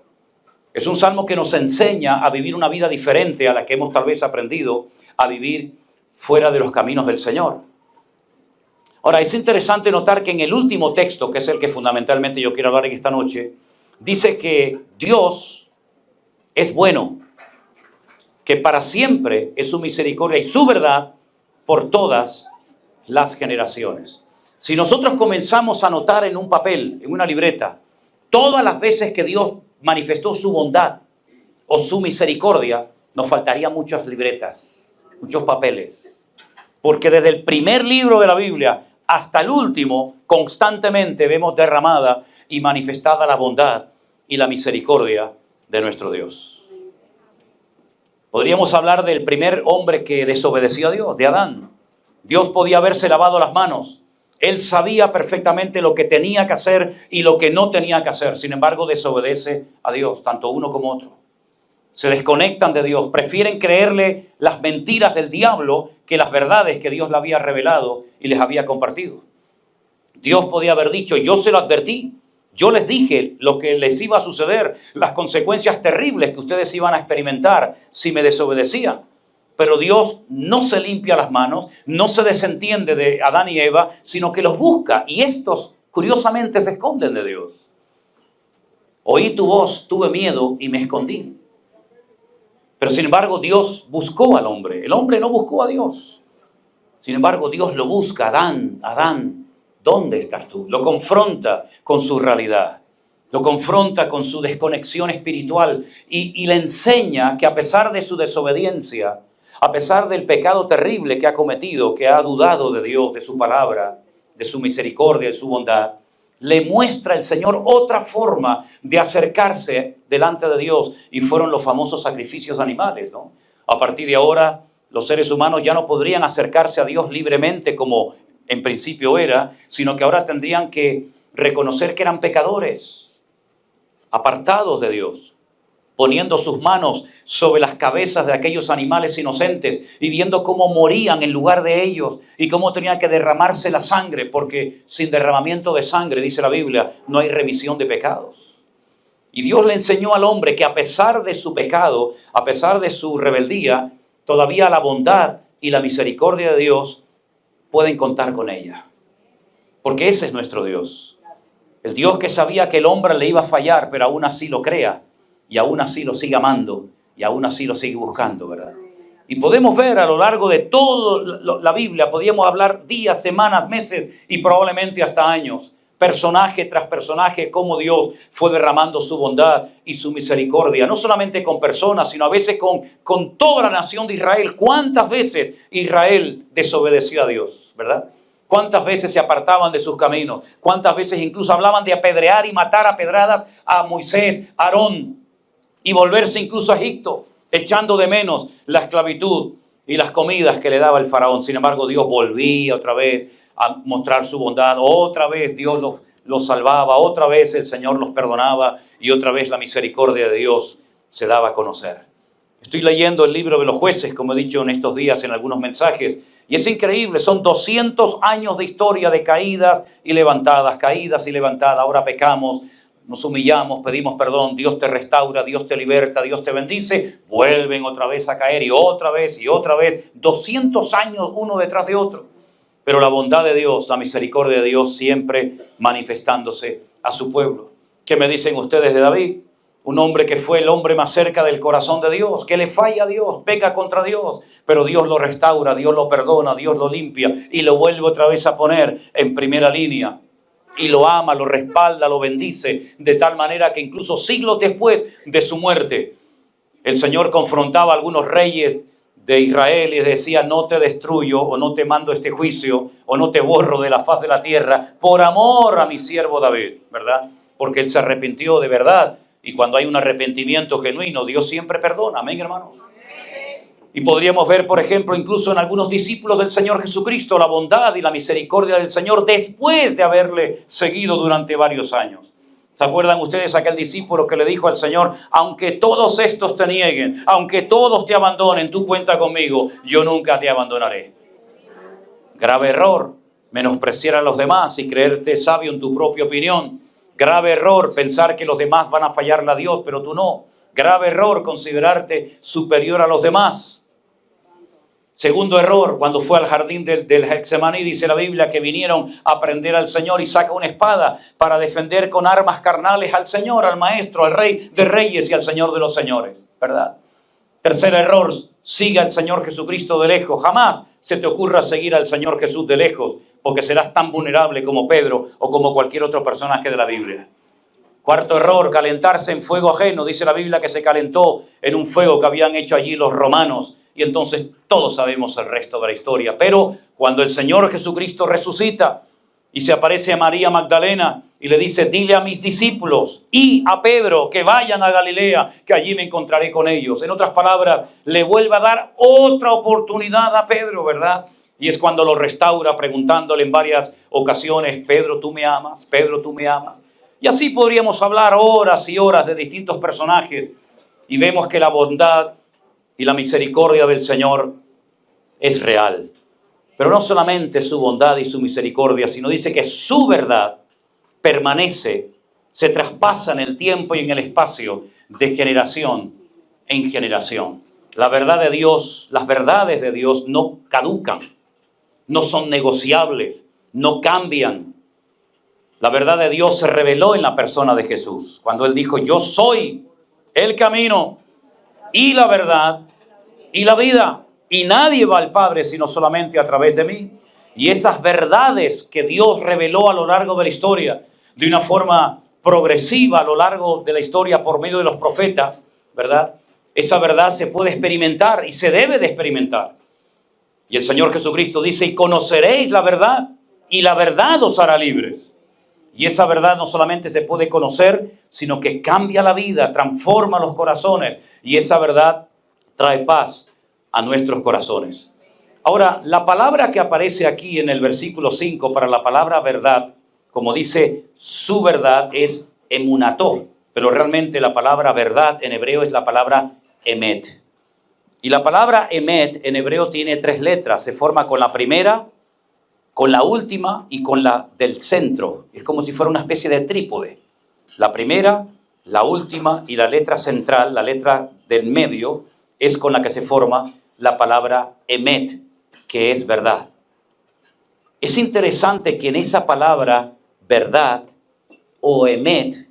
Es un salmo que nos enseña a vivir una vida diferente a la que hemos tal vez aprendido a vivir fuera de los caminos del Señor. Ahora, es interesante notar que en el último texto, que es el que fundamentalmente yo quiero hablar en esta noche, dice que Dios es bueno, que para siempre es su misericordia y su verdad por todas las generaciones. Si nosotros comenzamos a anotar en un papel, en una libreta, todas las veces que Dios manifestó su bondad o su misericordia, nos faltarían muchas libretas, muchos papeles. Porque desde el primer libro de la Biblia hasta el último, constantemente vemos derramada y manifestada la bondad y la misericordia de nuestro Dios. Podríamos hablar del primer hombre que desobedeció a Dios, de Adán. Dios podía haberse lavado las manos. Él sabía perfectamente lo que tenía que hacer y lo que no tenía que hacer. Sin embargo, desobedece a Dios, tanto uno como otro. Se desconectan de Dios, prefieren creerle las mentiras del diablo que las verdades que Dios le había revelado y les había compartido. Dios podía haber dicho, yo se lo advertí, yo les dije lo que les iba a suceder, las consecuencias terribles que ustedes iban a experimentar si me desobedecían. Pero Dios no se limpia las manos, no se desentiende de Adán y Eva, sino que los busca y estos curiosamente se esconden de Dios. Oí tu voz, tuve miedo y me escondí. Pero sin embargo Dios buscó al hombre. El hombre no buscó a Dios. Sin embargo Dios lo busca. Adán, Adán, ¿dónde estás tú? Lo confronta con su realidad. Lo confronta con su desconexión espiritual y le enseña que a pesar de su desobediencia, a pesar del pecado terrible que ha cometido, que ha dudado de Dios, de su palabra, de su misericordia, de su bondad, le muestra el Señor otra forma de acercarse delante de Dios y fueron los famosos sacrificios animales, ¿no? A partir de ahora, los seres humanos ya no podrían acercarse a Dios libremente como en principio era, sino que ahora tendrían que reconocer que eran pecadores, apartados de Dios, poniendo sus manos sobre las cabezas de aquellos animales inocentes y viendo cómo morían en lugar de ellos y cómo tenía que derramarse la sangre, porque sin derramamiento de sangre, dice la Biblia, no hay remisión de pecados. Y Dios le enseñó al hombre que a pesar de su pecado, a pesar de su rebeldía, todavía la bondad y la misericordia de Dios pueden contar con ella. Porque ese es nuestro Dios. El Dios que sabía que el hombre le iba a fallar, pero aún así lo crea. Y aún así lo sigue amando, y aún así lo sigue buscando, ¿verdad? Y podemos ver a lo largo de toda la Biblia, podríamos hablar días, semanas, meses y probablemente hasta años, personaje tras personaje, cómo Dios fue derramando su bondad y su misericordia, no solamente con personas, sino a veces con toda la nación de Israel. ¿Cuántas veces Israel desobedeció a Dios, verdad? ¿Cuántas veces se apartaban de sus caminos? ¿Cuántas veces incluso hablaban de apedrear y matar a pedradas a Moisés, a Aarón? Y volverse incluso a Egipto, echando de menos la esclavitud y las comidas que le daba el faraón. Sin embargo, Dios volvía otra vez a mostrar su bondad. Otra vez Dios los salvaba. Otra vez el Señor los perdonaba. Y otra vez la misericordia de Dios se daba a conocer. Estoy leyendo el libro de los jueces, como he dicho en estos días en algunos mensajes. Y es increíble, son 200 años de historia de caídas y levantadas. Ahora pecamos. Nos humillamos, pedimos perdón, Dios te restaura, Dios te liberta, Dios te bendice, vuelven otra vez a caer y otra vez, 200 años uno detrás de otro. Pero la bondad de Dios, la misericordia de Dios siempre manifestándose a su pueblo. ¿Qué me dicen ustedes de David? Un hombre que fue el hombre más cerca del corazón de Dios, que le falla a Dios, peca contra Dios, pero Dios lo restaura, Dios lo perdona, Dios lo limpia y lo vuelve otra vez a poner en primera línea. y lo ama, lo respalda, lo bendice, de tal manera que incluso siglos después de su muerte, el Señor confrontaba a algunos reyes de Israel y decía: no te destruyo, o no te mando este juicio, o no te borro de la faz de la tierra, por amor a mi siervo David, ¿verdad? Porque él se arrepintió de verdad, y cuando hay un arrepentimiento genuino, Dios siempre perdona. Amén, hermanos. Y podríamos ver, por ejemplo, incluso en algunos discípulos del Señor Jesucristo, la bondad y la misericordia del Señor después de haberle seguido durante varios años. ¿Se acuerdan ustedes aquel discípulo que le dijo al Señor: aunque todos estos te nieguen, aunque todos te abandonen, tú cuenta conmigo, yo nunca te abandonaré? Grave error, menospreciar a los demás y creerte sabio en tu propia opinión. Grave error, pensar que los demás van a fallarle a Dios, pero tú no. Grave error, considerarte superior a los demás. Segundo error, cuando fue al jardín del Getsemaní, dice la Biblia que vinieron a prender al Señor y saca una espada para defender con armas carnales al Señor, al Maestro, al Rey de Reyes y al Señor de los Señores, ¿verdad? Tercer error, sigue al Señor Jesucristo de lejos. Jamás se te ocurra seguir al Señor Jesús de lejos, porque serás tan vulnerable como Pedro o como cualquier otro personaje de la Biblia. Cuarto error, calentarse en fuego ajeno. Dice la Biblia que se calentó en un fuego que habían hecho allí los romanos. Y entonces todos sabemos el resto de la historia. Pero cuando el Señor Jesucristo resucita y se aparece a María Magdalena y le dice: dile a mis discípulos y a Pedro que vayan a Galilea, que allí me encontraré con ellos. En otras palabras, le vuelve a dar otra oportunidad a Pedro, ¿verdad? Y es cuando lo restaura preguntándole en varias ocasiones: Pedro, ¿tú me amas? Pedro, ¿tú me amas? Y así podríamos hablar horas y horas de distintos personajes. Y vemos que la bondad y la misericordia del Señor es real. Pero no solamente su bondad y su misericordia, sino dice que su verdad permanece, se traspasa en el tiempo y en el espacio de generación en generación. La verdad de Dios, las verdades de Dios no caducan, no son negociables, no cambian. La verdad de Dios se reveló en la persona de Jesús, cuando Él dijo: yo soy el camino y la verdad y la vida, y nadie va al Padre sino solamente a través de mí. Y esas verdades que Dios reveló a lo largo de la historia, de una forma progresiva a lo largo de la historia por medio de los profetas, ¿verdad? Esa verdad se puede experimentar y se debe de experimentar. Y el Señor Jesucristo dice: y conoceréis la verdad, y la verdad os hará libres. Y esa verdad no solamente se puede conocer, sino que cambia la vida, transforma los corazones. Y esa verdad trae paz a nuestros corazones. Ahora, la palabra que aparece aquí en el versículo 5 para la palabra verdad, como dice su verdad, es emunató. Pero realmente la palabra verdad en hebreo es la palabra emet. Y la palabra emet en hebreo tiene 3 letras. Se forma con la primera, con la última y con la del centro. Es como si fuera una especie de trípode. La primera, la última y la letra central, la letra del medio, es con la que se forma la palabra emet, que es verdad. Es interesante que en esa palabra verdad o emet,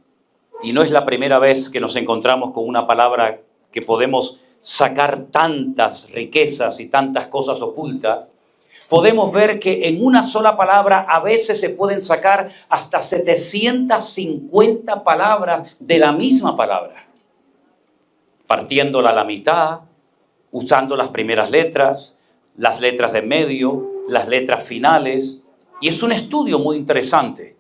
y no es la primera vez que nos encontramos con una palabra que podemos sacar tantas riquezas y tantas cosas ocultas, podemos ver que en una sola palabra a veces se pueden sacar hasta 750 palabras de la misma palabra, partiéndola a la mitad, usando las primeras letras, las letras de medio, las letras finales. Y es un estudio muy interesante.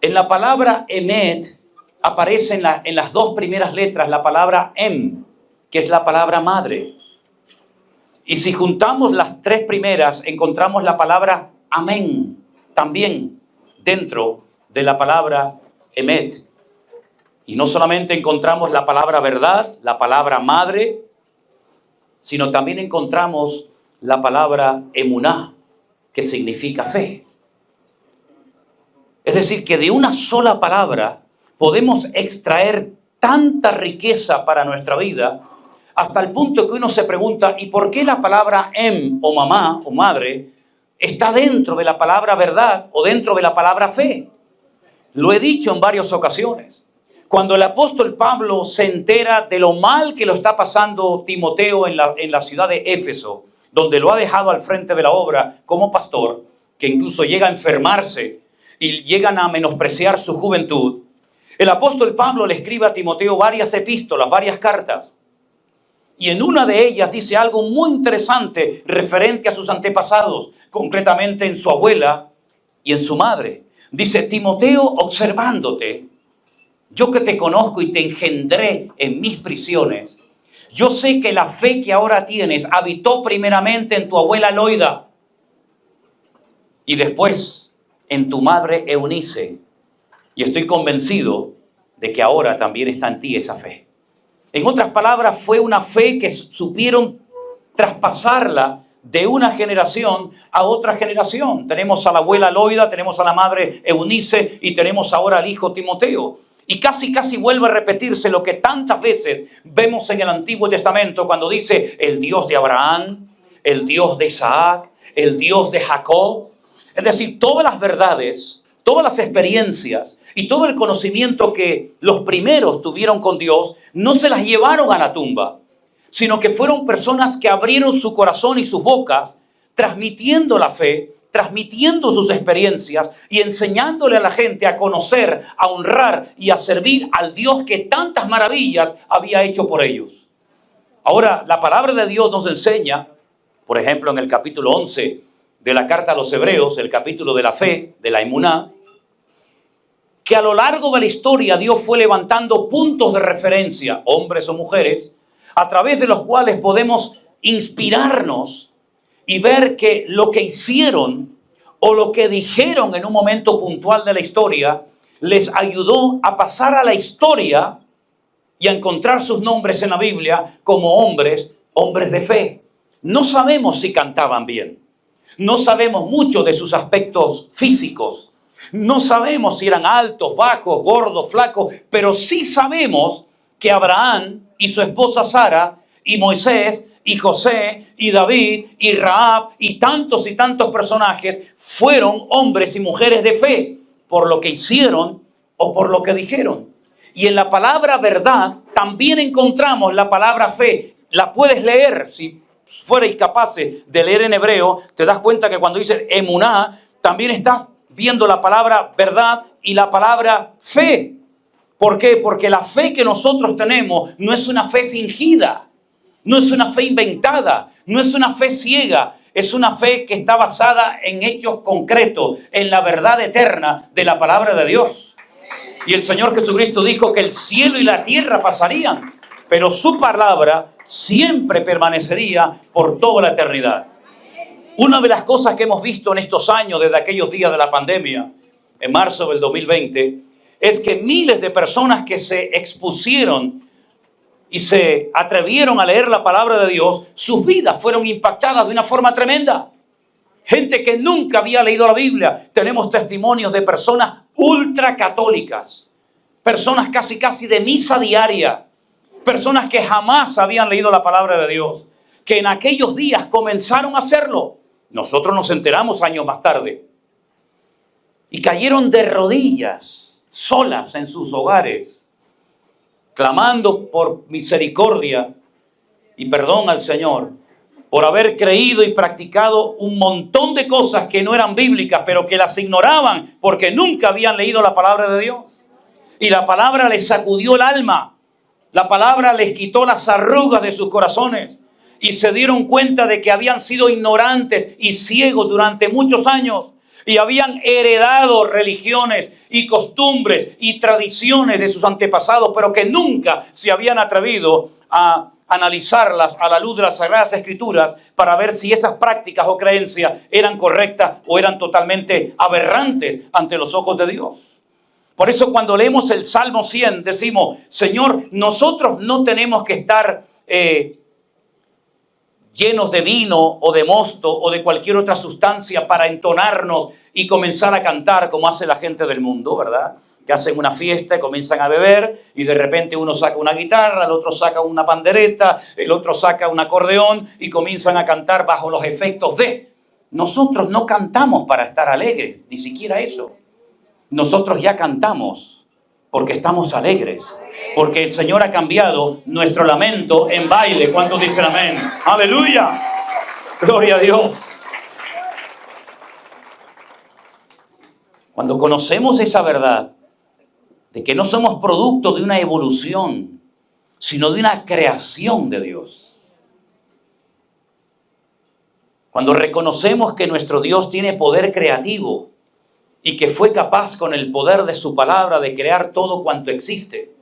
En la palabra emet aparece en las 2 primeras letras la palabra em, que es la palabra madre. Y si juntamos las 3 primeras, encontramos la palabra amén, también dentro de la palabra emet. Y no solamente encontramos la palabra verdad, la palabra madre, sino también encontramos la palabra emuná, que significa fe. Es decir, que de una sola palabra podemos extraer tanta riqueza para nuestra vida, hasta el punto que uno se pregunta: ¿y por qué la palabra em o mamá o madre está dentro de la palabra verdad o dentro de la palabra fe? Lo he dicho en varias ocasiones. Cuando el apóstol Pablo se entera de lo mal que lo está pasando Timoteo en la ciudad de Éfeso, donde lo ha dejado al frente de la obra como pastor, que incluso llega a enfermarse, y llegan a menospreciar su juventud, el apóstol Pablo le escribe a Timoteo varias epístolas, varias cartas. Y en una de ellas dice algo muy interesante referente a sus antepasados, concretamente en su abuela y en su madre. Dice: Timoteo, observándote, yo que te conozco y te engendré en mis prisiones, yo sé que la fe que ahora tienes habitó primeramente en tu abuela Loida y después en tu madre Eunice. Y estoy convencido de que ahora también está en ti esa fe. En otras palabras, fue una fe que supieron traspasarla de una generación a otra generación. Tenemos a la abuela Loida, tenemos a la madre Eunice y tenemos ahora al hijo Timoteo. Y casi vuelve a repetirse lo que tantas veces vemos en el Antiguo Testamento cuando dice el Dios de Abraham, el Dios de Isaac, el Dios de Jacob. Es decir, todas las verdades, todas las experiencias y todo el conocimiento que los primeros tuvieron con Dios no se las llevaron a la tumba, sino que fueron personas que abrieron su corazón y sus bocas, transmitiendo la fe, transmitiendo sus experiencias y enseñándole a la gente a conocer, a honrar y a servir al Dios que tantas maravillas había hecho por ellos. Ahora, la palabra de Dios nos enseña, por ejemplo, en el capítulo 11 de la carta a los Hebreos, el capítulo de la fe, de la emuná, que a lo largo de la historia Dios fue levantando puntos de referencia, hombres o mujeres, a través de los cuales podemos inspirarnos y ver que lo que hicieron o lo que dijeron en un momento puntual de la historia les ayudó a pasar a la historia y a encontrar sus nombres en la Biblia como hombres de fe. No sabemos si cantaban bien, no sabemos mucho de sus aspectos físicos, no sabemos si eran altos, bajos, gordos, flacos, pero sí sabemos que Abraham y su esposa Sara y Moisés y José y David y Rahab y tantos personajes fueron hombres y mujeres de fe por lo que hicieron o por lo que dijeron. Y en la palabra verdad también encontramos la palabra fe. La puedes leer, si fuerais capaces de leer en hebreo, te das cuenta que cuando dice emuná, también estás viendo la palabra verdad y la palabra fe. ¿Por qué? Porque la fe que nosotros tenemos no es una fe fingida, no es una fe inventada, no es una fe ciega, es una fe que está basada en hechos concretos, en la verdad eterna de la palabra de Dios. Y el Señor Jesucristo dijo que el cielo y la tierra pasarían, pero su palabra siempre permanecería por toda la eternidad. Una de las cosas que hemos visto en estos años, desde aquellos días de la pandemia, en marzo del 2020, es que miles de personas que se expusieron y se atrevieron a leer la palabra de Dios, sus vidas fueron impactadas de una forma tremenda. Gente que nunca había leído la Biblia. Tenemos testimonios de personas ultracatólicas, personas casi de misa diaria, personas que jamás habían leído la palabra de Dios, que en aquellos días comenzaron a hacerlo. Nosotros nos enteramos años más tarde. Y cayeron de rodillas, solas en sus hogares, clamando por misericordia y perdón al Señor, por haber creído y practicado un montón de cosas que no eran bíblicas, pero que las ignoraban porque nunca habían leído la palabra de Dios. Y la palabra les sacudió el alma, la palabra les quitó las arrugas de sus corazones. Y se dieron cuenta de que habían sido ignorantes y ciegos durante muchos años y habían heredado religiones y costumbres y tradiciones de sus antepasados, pero que nunca se habían atrevido a analizarlas a la luz de las Sagradas Escrituras para ver si esas prácticas o creencias eran correctas o eran totalmente aberrantes ante los ojos de Dios. Por eso cuando leemos el Salmo 100 decimos: Señor, nosotros no tenemos que estar llenos de vino o de mosto o de cualquier otra sustancia para entonarnos y comenzar a cantar como hace la gente del mundo, ¿verdad? Que hacen una fiesta y comienzan a beber y de repente uno saca una guitarra, el otro saca una pandereta, el otro saca un acordeón y comienzan a cantar bajo los efectos de... Nosotros no cantamos para estar alegres, ni siquiera eso. Nosotros ya cantamos porque estamos alegres, porque el Señor ha cambiado nuestro lamento en baile. ¿Cuántos dicen amén? ¡Aleluya! ¡Gloria a Dios! Cuando conocemos esa verdad de que no somos producto de una evolución, sino de una creación de Dios. Cuando reconocemos que nuestro Dios tiene poder creativo y que fue capaz con el poder de su palabra de crear todo cuanto existe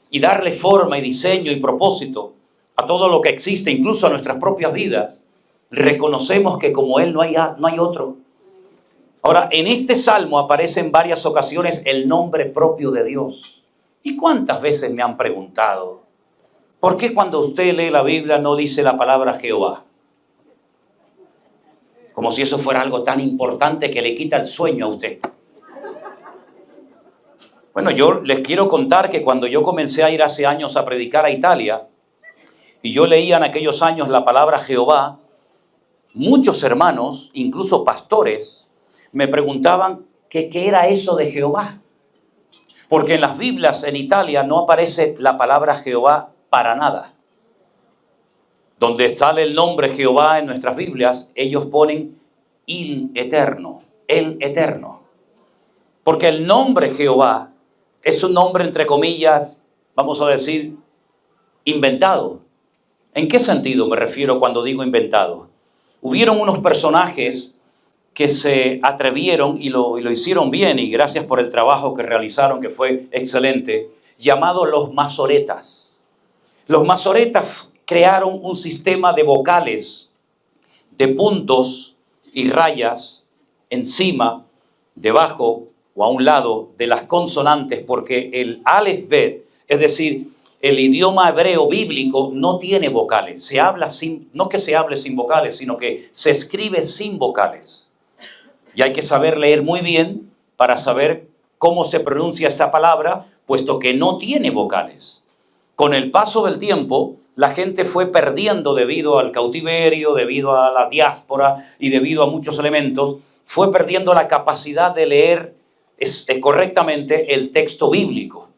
y darle forma y diseño y propósito a todo lo que existe, incluso a nuestras propias vidas, reconocemos que como Él no hay otro. Ahora, en este salmo aparece en varias ocasiones el nombre propio de Dios. ¿Y cuántas veces me han preguntado, por qué cuando usted lee la Biblia no dice la palabra Jehová? Como si eso fuera algo tan importante que le quita el sueño a usted. Bueno, yo les quiero contar que cuando yo comencé a ir hace años a predicar a Italia, y yo leía en aquellos años la palabra Jehová, muchos hermanos, incluso pastores, me preguntaban qué era eso de Jehová. Porque en las Biblias en Italia no aparece la palabra Jehová para nada. Donde sale el nombre Jehová en nuestras Biblias, ellos ponen el eterno. Porque el nombre Jehová es un nombre, entre comillas, vamos a decir, inventado. ¿En qué sentido me refiero cuando digo inventado? Hubieron unos personajes que se atrevieron y lo hicieron bien, y gracias por el trabajo que realizaron, que fue excelente, llamados los masoretas. Los masoretas crearon un sistema de vocales, de puntos y rayas encima, debajo o a un lado de las consonantes, porque el Aleph Bet, es decir, el idioma hebreo bíblico, no tiene vocales. Se habla no que se hable sin vocales, sino que se escribe sin vocales. Y hay que saber leer muy bien para saber cómo se pronuncia esa palabra, puesto que no tiene vocales. Con el paso del tiempo, la gente fue perdiendo, debido al cautiverio, debido a la diáspora y debido a muchos elementos, fue perdiendo la capacidad de leer correctamente el texto bíblico.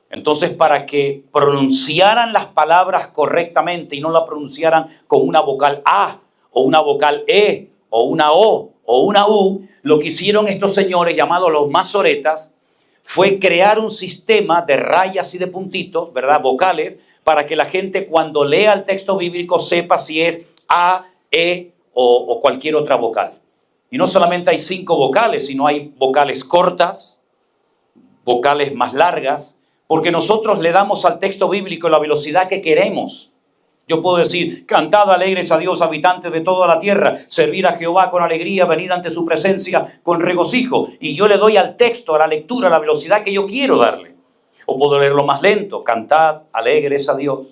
Entonces, para que pronunciaran las palabras correctamente y no la pronunciaran con una vocal A, o una vocal E, o una O, o una U, lo que hicieron estos señores llamados los masoretas fue crear un sistema de rayas y de puntitos, ¿verdad? Vocales, para que la gente cuando lea el texto bíblico sepa si es A, E o cualquier otra vocal. Y no solamente hay 5 vocales, sino hay vocales cortas, vocales más largas, porque nosotros le damos al texto bíblico la velocidad que queremos. Yo puedo decir, cantad alegres a Dios, habitantes de toda la tierra, servir a Jehová con alegría, venid ante su presencia con regocijo. Y yo le doy al texto, a la lectura, la velocidad que yo quiero darle. O puedo leerlo más lento, cantad alegres a Dios,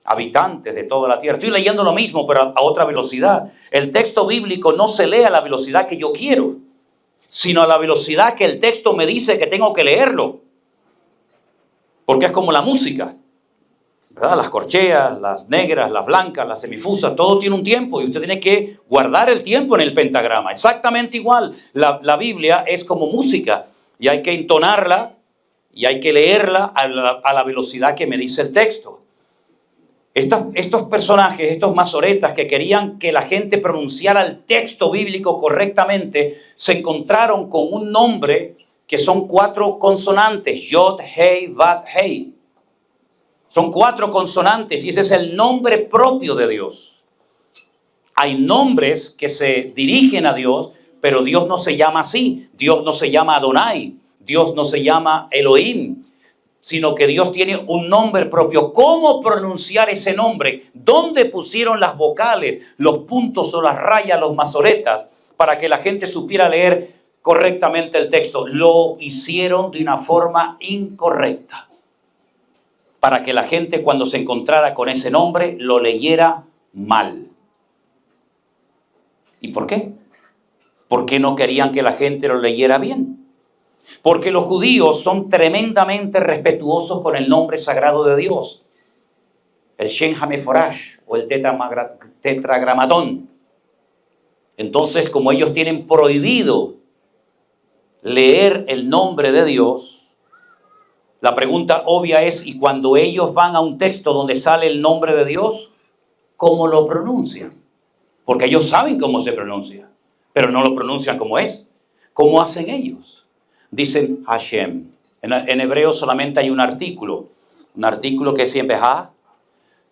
habitantes de toda la tierra. Estoy leyendo lo mismo, pero a otra velocidad. El texto bíblico no se lee a la velocidad que yo quiero, sino a la velocidad que el texto me dice que tengo que leerlo. Porque es como la música, ¿verdad? Las corcheas, las negras, las blancas, las semifusas, todo tiene un tiempo y usted tiene que guardar el tiempo en el pentagrama. Exactamente igual, la Biblia es como música y hay que entonarla y hay que leerla a la velocidad que me dice el texto. Estos personajes, estos masoretas que querían que la gente pronunciara el texto bíblico correctamente, se encontraron con un nombre que son 4 consonantes, Yod, Hei, Vav, Hei. Son 4 consonantes y ese es el nombre propio de Dios. Hay nombres que se dirigen a Dios, pero Dios no se llama así. Dios no se llama Adonai, Dios no se llama Elohim, sino que Dios tiene un nombre propio. ¿Cómo pronunciar ese nombre? ¿Dónde pusieron las vocales, los puntos o las rayas, los masoretas, para que la gente supiera leer correctamente el texto? Lo hicieron de una forma incorrecta, para que la gente cuando se encontrara con ese nombre lo leyera mal. ¿Y por qué? ¿Por qué no querían que la gente lo leyera bien? Porque los judíos son tremendamente respetuosos con el nombre sagrado de Dios. El Shem HaMeforash o el tetragramatón. Entonces, como ellos tienen prohibido leer el nombre de Dios, la pregunta obvia es, ¿y cuando ellos van a un texto donde sale el nombre de Dios, cómo lo pronuncian? Porque ellos saben cómo se pronuncia, pero no lo pronuncian como es. ¿Cómo hacen ellos? dicen Hashem. En hebreo solamente hay un artículo que siempre es ha,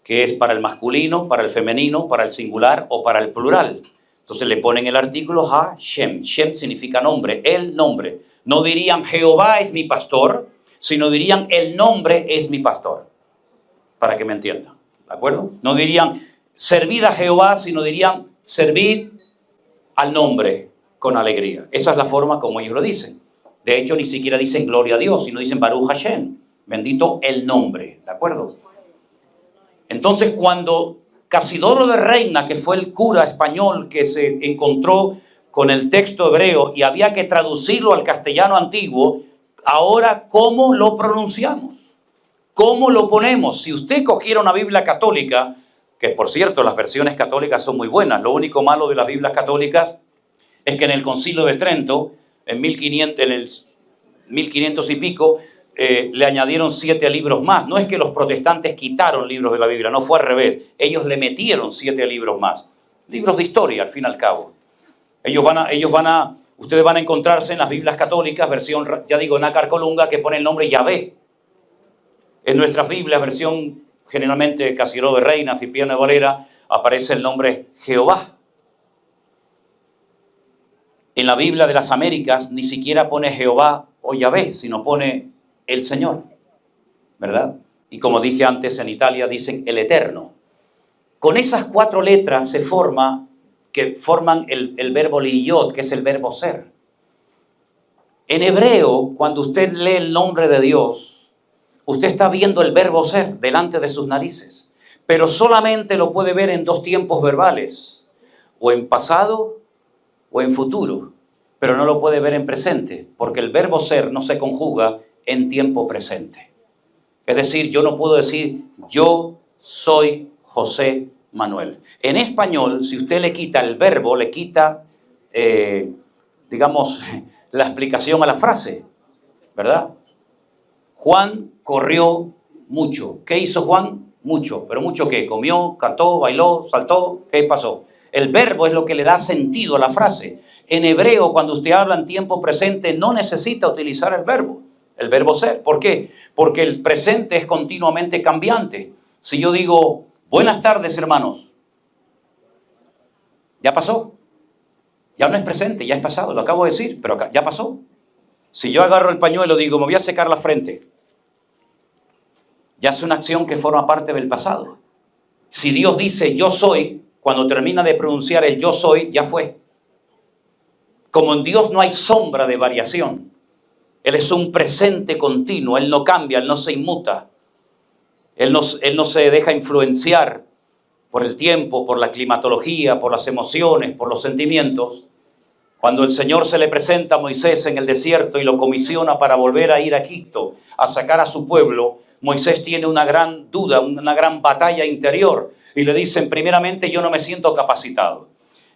que es para el masculino, para el femenino, para el singular o para el plural. Entonces le ponen el artículo Hashem. Shem significa nombre, el nombre. No dirían Jehová es mi pastor, sino dirían el nombre es mi pastor. Para que me entiendan, ¿de acuerdo? No dirían servid a Jehová, sino dirían servid al nombre con alegría. Esa es la forma como ellos lo dicen. De hecho, ni siquiera dicen gloria a Dios, sino dicen Baruch Hashem, bendito el nombre, ¿de acuerdo? Entonces, cuando Casidoro de Reina, que fue el cura español que se encontró con el texto hebreo y había que traducirlo al castellano antiguo, ahora, ¿cómo lo pronunciamos? ¿Cómo lo ponemos? Si usted cogiera una Biblia católica, que por cierto las versiones católicas son muy buenas, lo único malo de las Biblias católicas es que en el Concilio de Trento, en el 1500 y pico, le añadieron 7 libros más. No es que los protestantes quitaron libros de la Biblia, no fue al revés. Ellos le metieron 7 libros más. Libros de historia, al fin y al cabo. Ustedes van a encontrarse en las Biblias católicas, versión, ya digo, Nácar Colunga, que pone el nombre Yahvé. En nuestras Biblias, versión generalmente Casidoro de Reina, Cipriano de Valera, aparece el nombre Jehová. En la Biblia de las Américas ni siquiera pone Jehová o Yahvé, sino pone el Señor, ¿verdad? Y como dije antes, en Italia dicen el Eterno. Con esas 4 letras forman el verbo liyot, que es el verbo ser. En hebreo, cuando usted lee el nombre de Dios, usted está viendo el verbo ser delante de sus narices, pero solamente lo puede ver en 2 tiempos verbales, o en pasado o en futuro, pero no lo puede ver en presente, porque el verbo ser no se conjuga en tiempo presente. Es decir, yo no puedo decir yo soy José Manuel. En español, si usted le quita el verbo, le quita, digamos, la explicación a la frase, ¿verdad? Juan corrió mucho. ¿Qué hizo Juan? Mucho. ¿Pero mucho qué? ¿Comió, cantó, bailó, saltó? ¿Qué pasó? El verbo es lo que le da sentido a la frase. En hebreo, cuando usted habla en tiempo presente, no necesita utilizar el verbo ser. ¿Por qué? Porque el presente es continuamente cambiante. Si yo digo, buenas tardes, hermanos, ya pasó. Ya no es presente, ya es pasado, lo acabo de decir, pero ya pasó. Si yo agarro el pañuelo y digo, me voy a secar la frente, ya es una acción que forma parte del pasado. Si Dios dice yo soy, cuando termina de pronunciar el yo soy, ya fue. Como en Dios no hay sombra de variación, Él es un presente continuo, Él no cambia, Él no se inmuta, Él no se deja influenciar por el tiempo, por la climatología, por las emociones, por los sentimientos. Cuando el Señor se le presenta a Moisés en el desierto y lo comisiona para volver a ir a Egipto, a sacar a su pueblo, Moisés tiene una gran duda, una gran batalla interior. Y le dicen, primeramente, yo no me siento capacitado.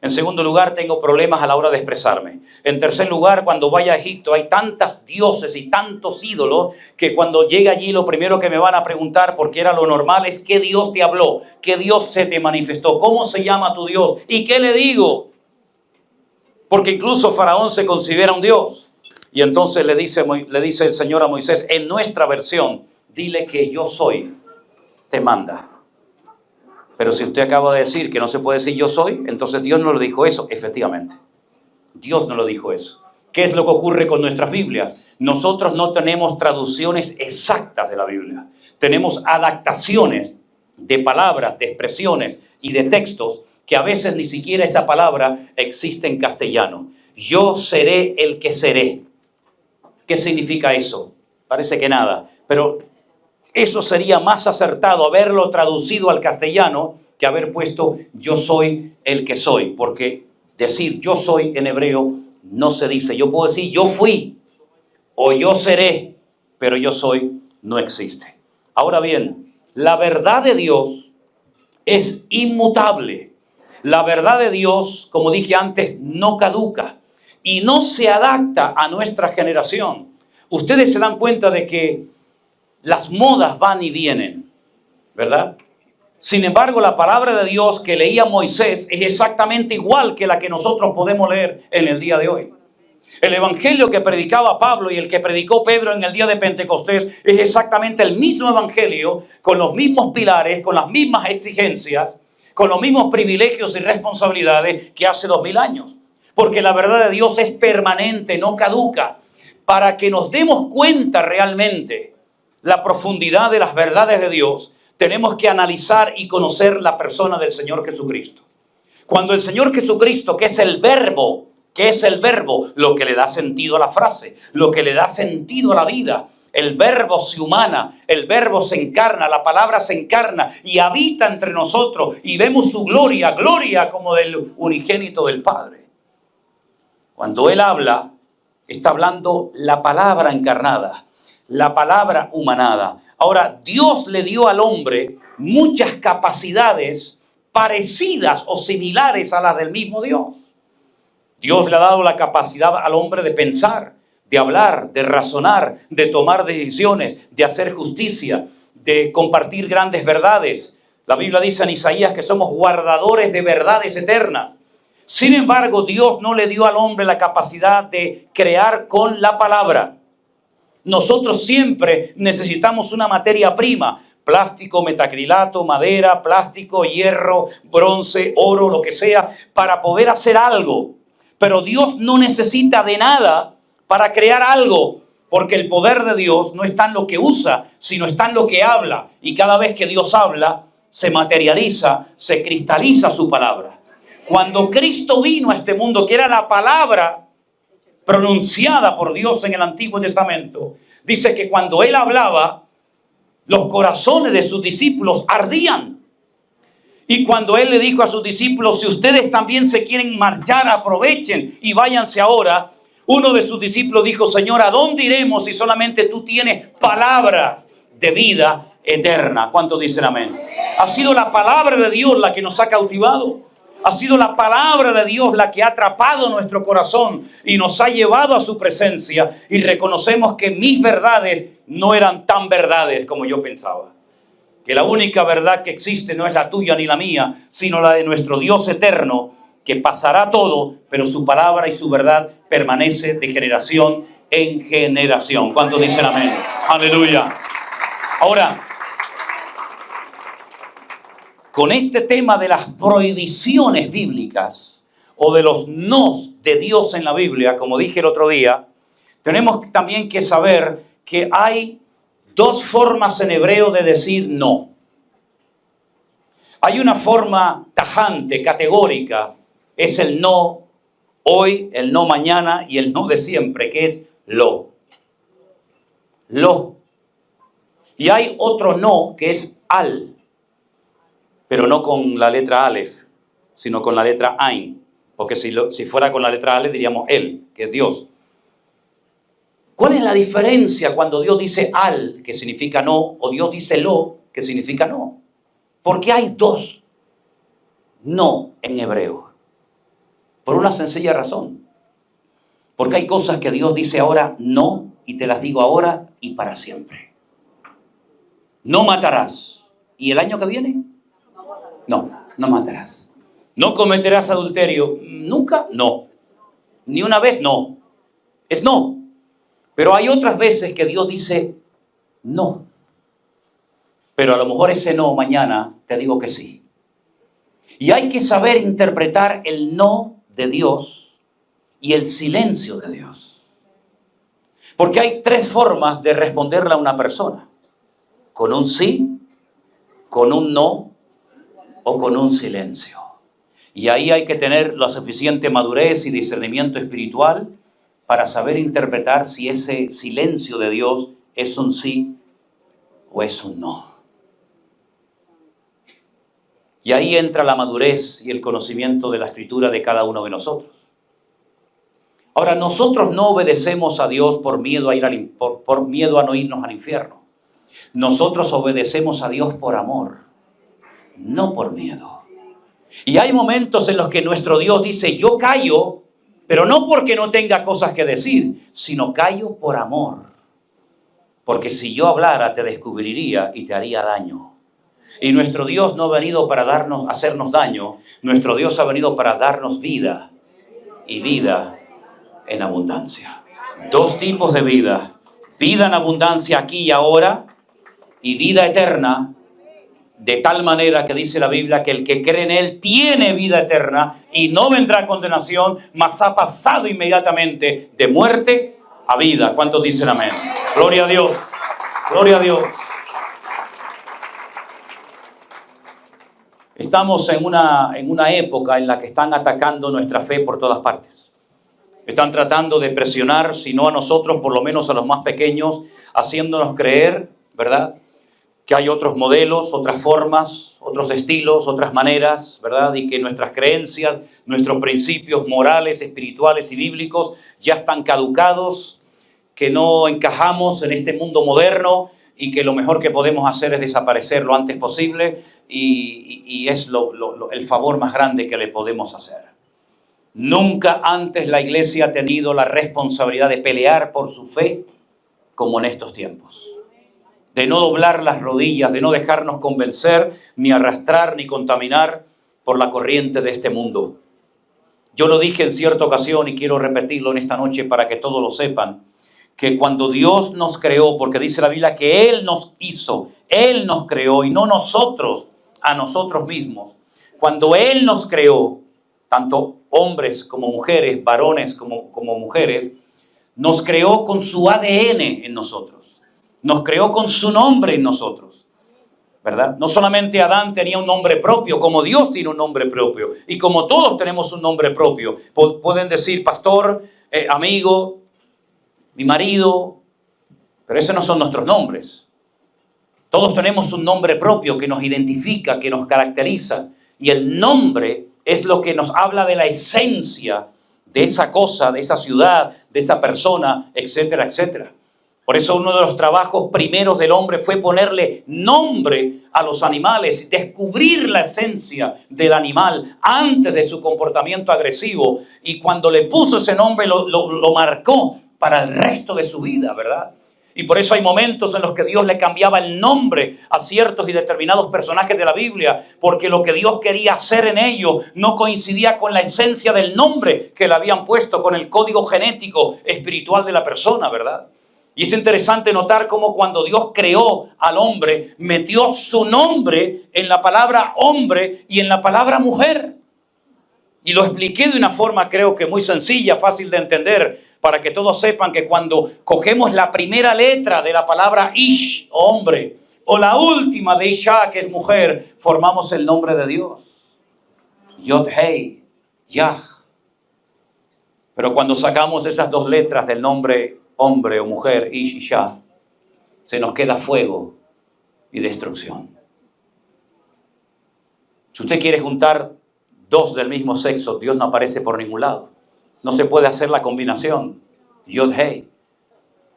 En segundo lugar, tengo problemas a la hora de expresarme. En tercer lugar, cuando vaya a Egipto, hay tantos dioses y tantos ídolos que cuando llegue allí lo primero que me van a preguntar, porque era lo normal, es ¿qué Dios te habló? ¿Qué Dios se te manifestó? ¿Cómo se llama tu Dios? ¿Y qué le digo? Porque incluso Faraón se considera un Dios. Y entonces le dice el Señor a Moisés, en nuestra versión, dile que yo soy, te manda. Pero si usted acaba de decir que no se puede decir yo soy, entonces Dios no lo dijo eso. Efectivamente, Dios no lo dijo eso. ¿Qué es lo que ocurre con nuestras Biblias? Nosotros no tenemos traducciones exactas de la Biblia. Tenemos adaptaciones de palabras, de expresiones y de textos que a veces ni siquiera esa palabra existe en castellano. Yo seré el que seré. ¿Qué significa eso? Parece que nada, pero eso sería más acertado haberlo traducido al castellano que haber puesto yo soy el que soy, porque decir yo soy en hebreo no se dice. Yo puedo decir yo fui o yo seré, pero yo soy no existe. Ahora bien, la verdad de Dios es inmutable. La verdad de Dios, como dije antes, no caduca y no se adapta a nuestra generación. Ustedes se dan cuenta de que las modas van y vienen, ¿verdad? Sin embargo, la palabra de Dios que leía Moisés es exactamente igual que la que nosotros podemos leer en el día de hoy. El evangelio que predicaba Pablo y el que predicó Pedro en el día de Pentecostés es exactamente el mismo evangelio, con los mismos pilares, con las mismas exigencias, con los mismos privilegios y responsabilidades que hace 2000 años. Porque la verdad de Dios es permanente, no caduca. Para que nos demos cuenta realmente la profundidad de las verdades de Dios, tenemos que analizar y conocer la persona del Señor Jesucristo. Cuando el Señor Jesucristo, que es el verbo, lo que le da sentido a la frase, lo que le da sentido a la vida, el verbo se humana, el verbo se encarna, la palabra se encarna y habita entre nosotros y vemos su gloria, gloria como del unigénito del Padre. Cuando Él habla, está hablando la palabra encarnada, la palabra humanada. Ahora, Dios le dio al hombre muchas capacidades parecidas o similares a las del mismo Dios. Dios le ha dado la capacidad al hombre de pensar, de hablar, de razonar, de tomar decisiones, de hacer justicia, de compartir grandes verdades. La Biblia dice en Isaías que somos guardadores de verdades eternas. Sin embargo, Dios no le dio al hombre la capacidad de crear con la palabra. Nosotros siempre necesitamos una materia prima, plástico, metacrilato, madera, plástico, hierro, bronce, oro, lo que sea, para poder hacer algo. Pero Dios no necesita de nada para crear algo, porque el poder de Dios no está en lo que usa, sino está en lo que habla. Y cada vez que Dios habla, se materializa, se cristaliza su palabra. Cuando Cristo vino a este mundo, que era la palabra pronunciada por Dios en el Antiguo Testamento, dice que cuando Él hablaba, los corazones de sus discípulos ardían. Y cuando Él le dijo a sus discípulos, si ustedes también se quieren marchar, aprovechen y váyanse ahora. Uno de sus discípulos dijo, Señor, ¿a dónde iremos si solamente tú tienes palabras de vida eterna? ¿Cuántos dicen amén? Ha sido la palabra de Dios la que nos ha cautivado. Ha sido la palabra de Dios la que ha atrapado nuestro corazón y nos ha llevado a su presencia. Y reconocemos que mis verdades no eran tan verdades como yo pensaba. Que la única verdad que existe no es la tuya ni la mía, sino la de nuestro Dios eterno, que pasará todo, pero su palabra y su verdad permanece de generación en generación. ¿Cuántos dicen amén? Aleluya. Ahora, con este tema de las prohibiciones bíblicas o de los nos de Dios en la Biblia, como dije el otro día, tenemos también que saber que hay dos formas en hebreo de decir no. Hay una forma tajante, categórica, es el no hoy, el no mañana y el no de siempre, que es lo. Lo. Y hay otro no que es al, pero no con la letra Aleph, sino con la letra Ain, porque si fuera con la letra Aleph diríamos él, que es Dios. ¿Cuál es la diferencia cuando Dios dice al, que significa no, o Dios dice lo, que significa no? Porque hay dos no en hebreo. Por una sencilla razón. Porque hay cosas que Dios dice ahora no, y te las digo ahora y para siempre. No matarás. ¿Y el año que viene? No, no matarás. ¿No cometerás adulterio? ¿Nunca? No. ¿Ni una vez? No. Es no. Pero hay otras veces que Dios dice no. Pero a lo mejor ese no mañana te digo que sí. Y hay que saber interpretar el no de Dios y el silencio de Dios. Porque hay tres formas de responderle a una persona. Con un sí, con un no o con un silencio. Y ahí hay que tener la suficiente madurez y discernimiento espiritual para saber interpretar si ese silencio de Dios es un sí o es un no. Y ahí entra la madurez y el conocimiento de la Escritura de cada uno de nosotros. Ahora, nosotros no obedecemos a Dios por miedo a no irnos al infierno. Nosotros obedecemos a Dios por amor, no por miedo. Y hay momentos en los que nuestro Dios dice, yo callo, pero no porque no tenga cosas que decir, sino callo por amor. Porque si yo hablara, te descubriría y te haría daño. Y nuestro Dios no ha venido para hacernos daño. Nuestro Dios ha venido para darnos vida y vida en abundancia. Dos tipos de vida. Vida en abundancia aquí y ahora y vida eterna, de tal manera que dice la Biblia que el que cree en Él tiene vida eterna y no vendrá condenación, mas ha pasado inmediatamente de muerte a vida. ¿Cuántos dicen amén? Gloria a Dios. Gloria a Dios. Estamos en una época en la que están atacando nuestra fe por todas partes. Están tratando de presionar, si no a nosotros, por lo menos a los más pequeños, haciéndonos creer, ¿verdad?, que hay otros modelos, otras formas, otros estilos, otras maneras, ¿verdad? Y que nuestras creencias, nuestros principios morales, espirituales y bíblicos ya están caducados, que no encajamos en este mundo moderno y que lo mejor que podemos hacer es desaparecer lo antes posible y es el favor más grande que le podemos hacer. Nunca antes la iglesia ha tenido la responsabilidad de pelear por su fe como en estos tiempos. De no doblar las rodillas, de no dejarnos convencer, ni arrastrar, ni contaminar por la corriente de este mundo. Yo lo dije en cierta ocasión y quiero repetirlo en esta noche para que todos lo sepan, que cuando Dios nos creó, porque dice la Biblia que Él nos hizo, Él nos creó y no nosotros a nosotros mismos. Cuando Él nos creó, tanto hombres como mujeres, varones como mujeres, nos creó con su ADN en nosotros. Nos creó con su nombre en nosotros, ¿verdad? No solamente Adán tenía un nombre propio, como Dios tiene un nombre propio. Y como todos tenemos un nombre propio. Pueden decir pastor, amigo, mi marido, pero esos no son nuestros nombres. Todos tenemos un nombre propio que nos identifica, que nos caracteriza. Y el nombre es lo que nos habla de la esencia de esa cosa, de esa ciudad, de esa persona, etcétera, etcétera. Por eso uno de los trabajos primeros del hombre fue ponerle nombre a los animales, descubrir la esencia del animal antes de su comportamiento agresivo. Y cuando le puso ese nombre lo marcó para el resto de su vida, ¿verdad? Y por eso hay momentos en los que Dios le cambiaba el nombre a ciertos y determinados personajes de la Biblia, porque lo que Dios quería hacer en ellos no coincidía con la esencia del nombre que le habían puesto, con el código genético espiritual de la persona, ¿verdad? Y es interesante notar cómo cuando Dios creó al hombre, metió su nombre en la palabra hombre y en la palabra mujer. Y lo expliqué de una forma creo que muy sencilla, fácil de entender, para que todos sepan que cuando cogemos la primera letra de la palabra Ish, hombre, o la última de Isha, que es mujer, formamos el nombre de Dios. Yod-Hei, Yah. Pero cuando sacamos esas dos letras del nombre hombre o mujer, Ish y Shah, se nos queda fuego y destrucción. Si usted quiere juntar dos del mismo sexo, Dios no aparece por ningún lado. No se puede hacer la combinación. Yod-Hei.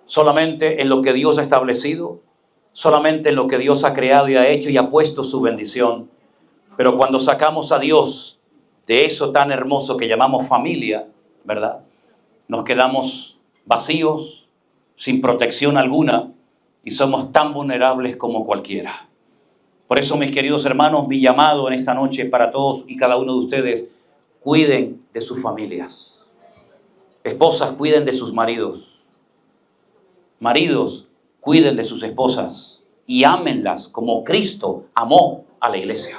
Solamente en lo que Dios ha establecido, solamente en lo que Dios ha creado y ha hecho y ha puesto su bendición. Pero cuando sacamos a Dios de eso tan hermoso que llamamos familia, ¿verdad? Nos quedamos vacíos, sin protección alguna, y somos tan vulnerables como cualquiera. Por eso, mis queridos hermanos, mi llamado en esta noche para todos y cada uno de ustedes: cuiden de sus familias. Esposas, cuiden de sus maridos. Maridos, cuiden de sus esposas y ámenlas como Cristo amó a la iglesia.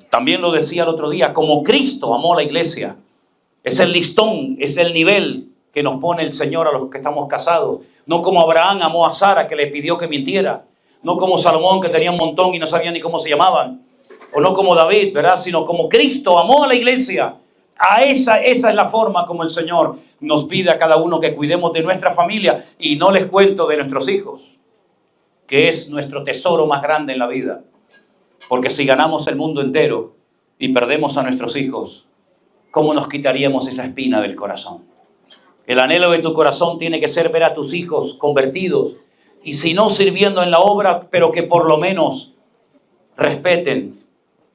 También lo decía el otro día, como Cristo amó a la iglesia. Es el listón, es el nivel que nos pone el Señor a los que estamos casados. No como Abraham amó a Sara, que le pidió que mintiera. No como Salomón, que tenía un montón y no sabía ni cómo se llamaban. O no como David, ¿verdad? Sino como Cristo amó a la iglesia. Esa es la forma como el Señor nos pide a cada uno que cuidemos de nuestra familia. Y no les cuento de nuestros hijos, que es nuestro tesoro más grande en la vida. Porque si ganamos el mundo entero y perdemos a nuestros hijos, ¿cómo nos quitaríamos esa espina del corazón? El anhelo de tu corazón tiene que ser ver a tus hijos convertidos, y si no sirviendo en la obra, pero que por lo menos respeten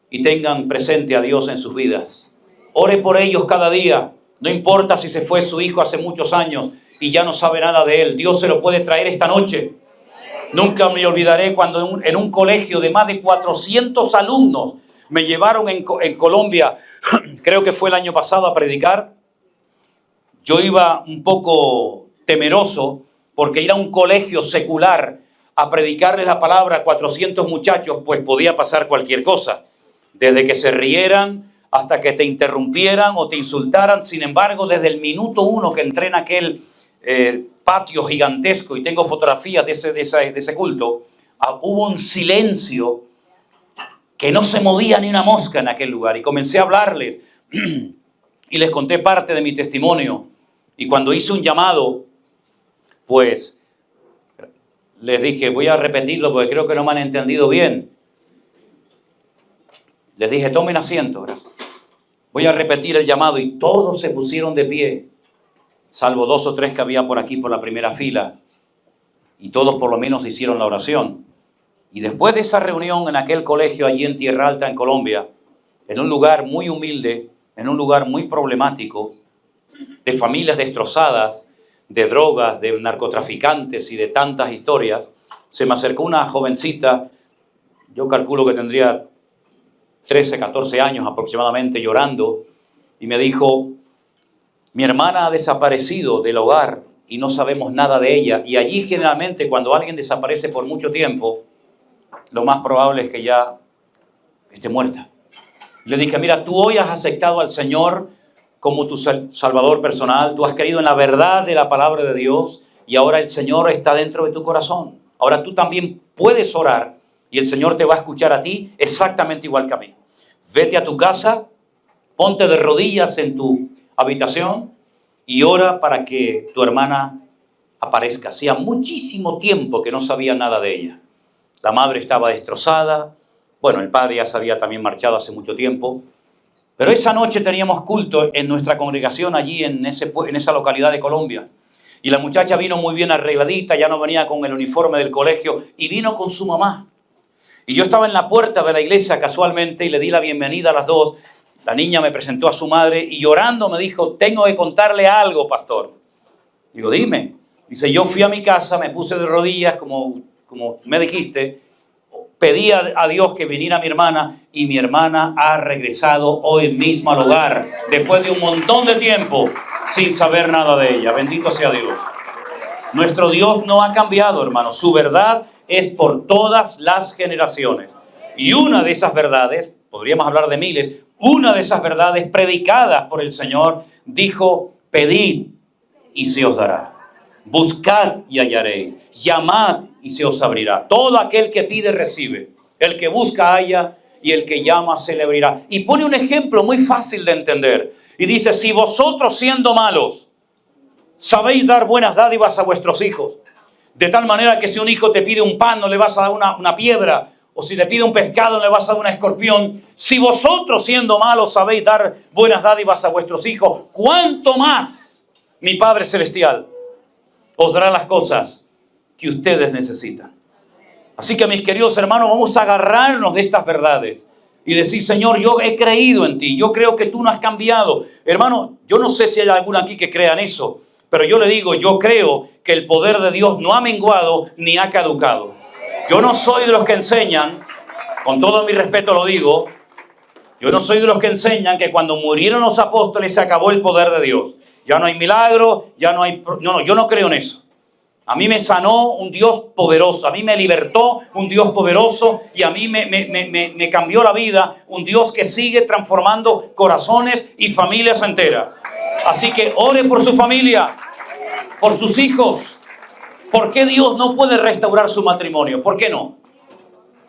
y tengan presente a Dios en sus vidas. Ore por ellos cada día. No importa si se fue su hijo hace muchos años y ya no sabe nada de él. Dios se lo puede traer esta noche. Nunca me olvidaré cuando en un colegio de más de 400 alumnos me llevaron en Colombia, creo que fue el año pasado, a predicar. yo iba un poco temeroso porque ir a un colegio secular a predicarles la palabra a 400 muchachos, pues podía pasar cualquier cosa. Desde que se rieran hasta que te interrumpieran o te insultaran. Sin embargo, desde el minuto 1 que entré en aquel patio gigantesco, y tengo fotografías de ese culto, hubo un silencio que no se movía ni una mosca en aquel lugar. Y comencé a hablarles y les conté parte de mi testimonio. Y cuando hice un llamado, pues les dije, voy a repetirlo porque creo que no me han entendido bien. Les dije, tomen asiento. Voy a repetir el llamado, y todos se pusieron de pie, salvo 2 o 3 que había por aquí por la primera fila. Y todos por lo menos hicieron la oración. Y después de esa reunión en aquel colegio allí en Tierra Alta, en Colombia, en un lugar muy humilde, en un lugar muy problemático, de familias destrozadas, de drogas, de narcotraficantes y de tantas historias, se me acercó una jovencita, yo calculo que tendría 13, 14 años aproximadamente, llorando, y me dijo, mi hermana ha desaparecido del hogar y no sabemos nada de ella. Y allí generalmente cuando alguien desaparece por mucho tiempo, lo más probable es que ya esté muerta. Le dije, mira, tú hoy has aceptado al Señor como tu Salvador personal, tú has creído en la verdad de la palabra de Dios y ahora el Señor está dentro de tu corazón. Ahora tú también puedes orar y el Señor te va a escuchar a ti exactamente igual que a mí. Vete a tu casa, ponte de rodillas en tu habitación y ora para que tu hermana aparezca. Hacía muchísimo tiempo que no sabía nada de ella. La madre estaba destrozada. Bueno, el padre ya se había también marchado hace mucho tiempo. Pero esa noche teníamos culto en nuestra congregación allí en esa localidad de Colombia. Y la muchacha vino muy bien arregladita, ya no venía con el uniforme del colegio y vino con su mamá. Y yo estaba en la puerta de la iglesia casualmente y le di la bienvenida a las dos. La niña me presentó a su madre y llorando me dijo, tengo que contarle algo, pastor. Digo, dime. Dice, yo fui a mi casa, me puse de rodillas como me dijiste, pedí a Dios que viniera mi hermana y mi hermana ha regresado hoy mismo al hogar después de un montón de tiempo sin saber nada de ella. Bendito sea Dios. Nuestro Dios no ha cambiado, hermano. Su verdad es por todas las generaciones. Y una de esas verdades, podríamos hablar de miles, una de esas verdades predicadas por el Señor dijo, pedid y se os dará. Buscad y hallaréis. Llamad y se os abrirá. Todo aquel que pide recibe. El que busca halla y el que llama se le abrirá. Y pone un ejemplo muy fácil de entender. Y dice, si vosotros siendo malos sabéis dar buenas dádivas a vuestros hijos, de tal manera que si un hijo te pide un pan no le vas a dar una piedra, o si te pide un pescado no le vas a dar un escorpión. Si vosotros siendo malos sabéis dar buenas dádivas a vuestros hijos, ¿cuánto más mi Padre Celestial os dará las cosas que ustedes necesitan? Así que mis queridos hermanos, vamos a agarrarnos de estas verdades y decir, Señor, yo he creído en ti, yo creo que tú no has cambiado. Hermano, yo no sé si hay alguno aquí que crea en eso, pero yo le digo, yo creo que el poder de Dios no ha menguado ni ha caducado. Yo no soy de los que enseñan, con todo mi respeto lo digo, yo no soy de los que enseñan que cuando murieron los apóstoles se acabó el poder de Dios. Ya no hay milagro, ya no hay... No, yo no creo en eso. A mí me sanó un Dios poderoso, a mí me libertó un Dios poderoso y a mí me cambió la vida un Dios que sigue transformando corazones y familias enteras. Así que ore por su familia, por sus hijos. ¿Por qué Dios no puede restaurar su matrimonio? ¿Por qué no?